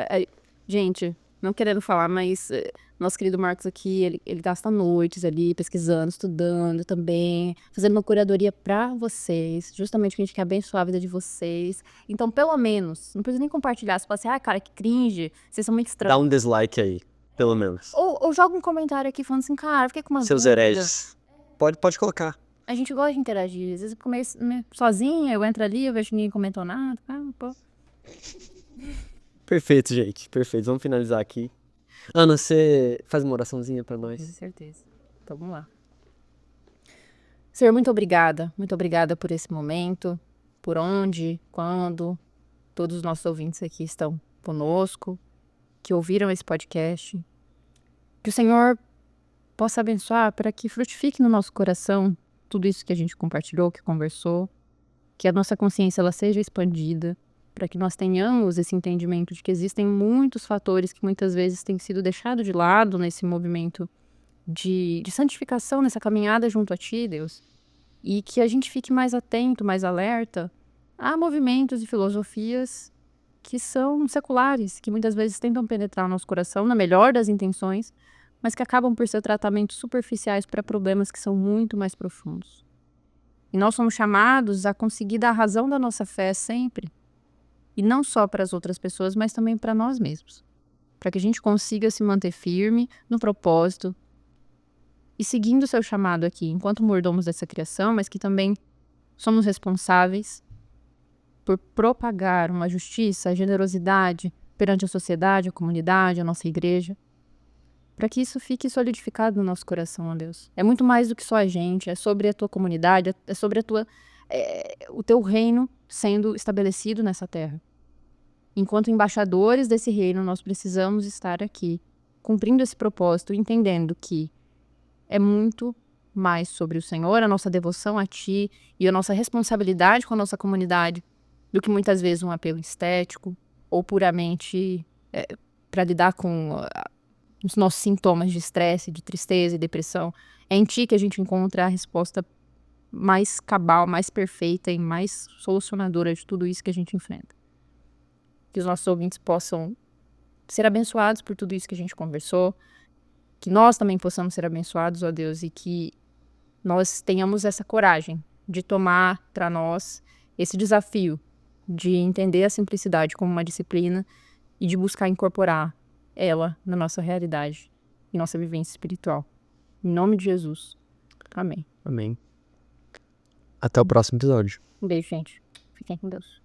gente, não querendo falar, mas... nosso querido Marcos aqui, ele gasta noites ali pesquisando, estudando também, fazendo uma curadoria pra vocês, justamente porque a gente quer abençoar a vida de vocês. Então, pelo menos, não precisa nem compartilhar. Se você assim, cara, que cringe, vocês são muito estranhos. Dá um dislike aí, pelo menos. Ou joga um comentário aqui falando assim, cara, fiquei com uma Seus dúvida. hereges. Pode colocar. A gente gosta de interagir. Às vezes eu fico meio sozinha, eu entro ali, eu vejo que ninguém comentou nada. Pô. Perfeito, gente. Perfeito. Vamos finalizar aqui. Ana, você faz uma oraçãozinha pra Com nós? certeza. Então, vamos lá. Senhor, muito obrigada. Muito obrigada por esse momento, por onde, quando todos os nossos ouvintes aqui estão conosco, que ouviram esse podcast. Que o Senhor possa abençoar para que frutifique no nosso coração tudo isso que a gente compartilhou, que conversou, que a nossa consciência ela seja expandida, para que nós tenhamos esse entendimento de que existem muitos fatores que muitas vezes têm sido deixados de lado nesse movimento de santificação, nessa caminhada junto a Ti, Deus, e que a gente fique mais atento, mais alerta a movimentos e filosofias que são seculares, que muitas vezes tentam penetrar o nosso coração na melhor das intenções, mas que acabam por ser tratamentos superficiais para problemas que são muito mais profundos. E nós somos chamados a conseguir dar razão da nossa fé sempre, e não só para as outras pessoas, mas também para nós mesmos. Para que a gente consiga se manter firme no propósito e seguindo o seu chamado aqui, enquanto mordomos dessa criação, mas que também somos responsáveis por propagar uma justiça, a generosidade perante a sociedade, a comunidade, a nossa igreja, para que isso fique solidificado no nosso coração, ó Deus. É muito mais do que só a gente, é sobre a tua comunidade, é sobre o teu reino sendo estabelecido nessa terra. Enquanto embaixadores desse reino, nós precisamos estar aqui, cumprindo esse propósito, entendendo que é muito mais sobre o Senhor, a nossa devoção a Ti e a nossa responsabilidade com a nossa comunidade, do que muitas vezes um apelo estético ou puramente para lidar com os nossos sintomas de estresse, de tristeza e depressão. É em Ti que a gente encontra a resposta mais cabal, mais perfeita e mais solucionadora de tudo isso que a gente enfrenta. Que os nossos ouvintes possam ser abençoados por tudo isso que a gente conversou, que nós também possamos ser abençoados, ó Deus, e que nós tenhamos essa coragem de tomar para nós esse desafio de entender a simplicidade como uma disciplina e de buscar incorporar ela na nossa realidade e nossa vivência espiritual. Em nome de Jesus. Amém. Amém. Até o próximo episódio. Um beijo, gente. Fiquem com Deus.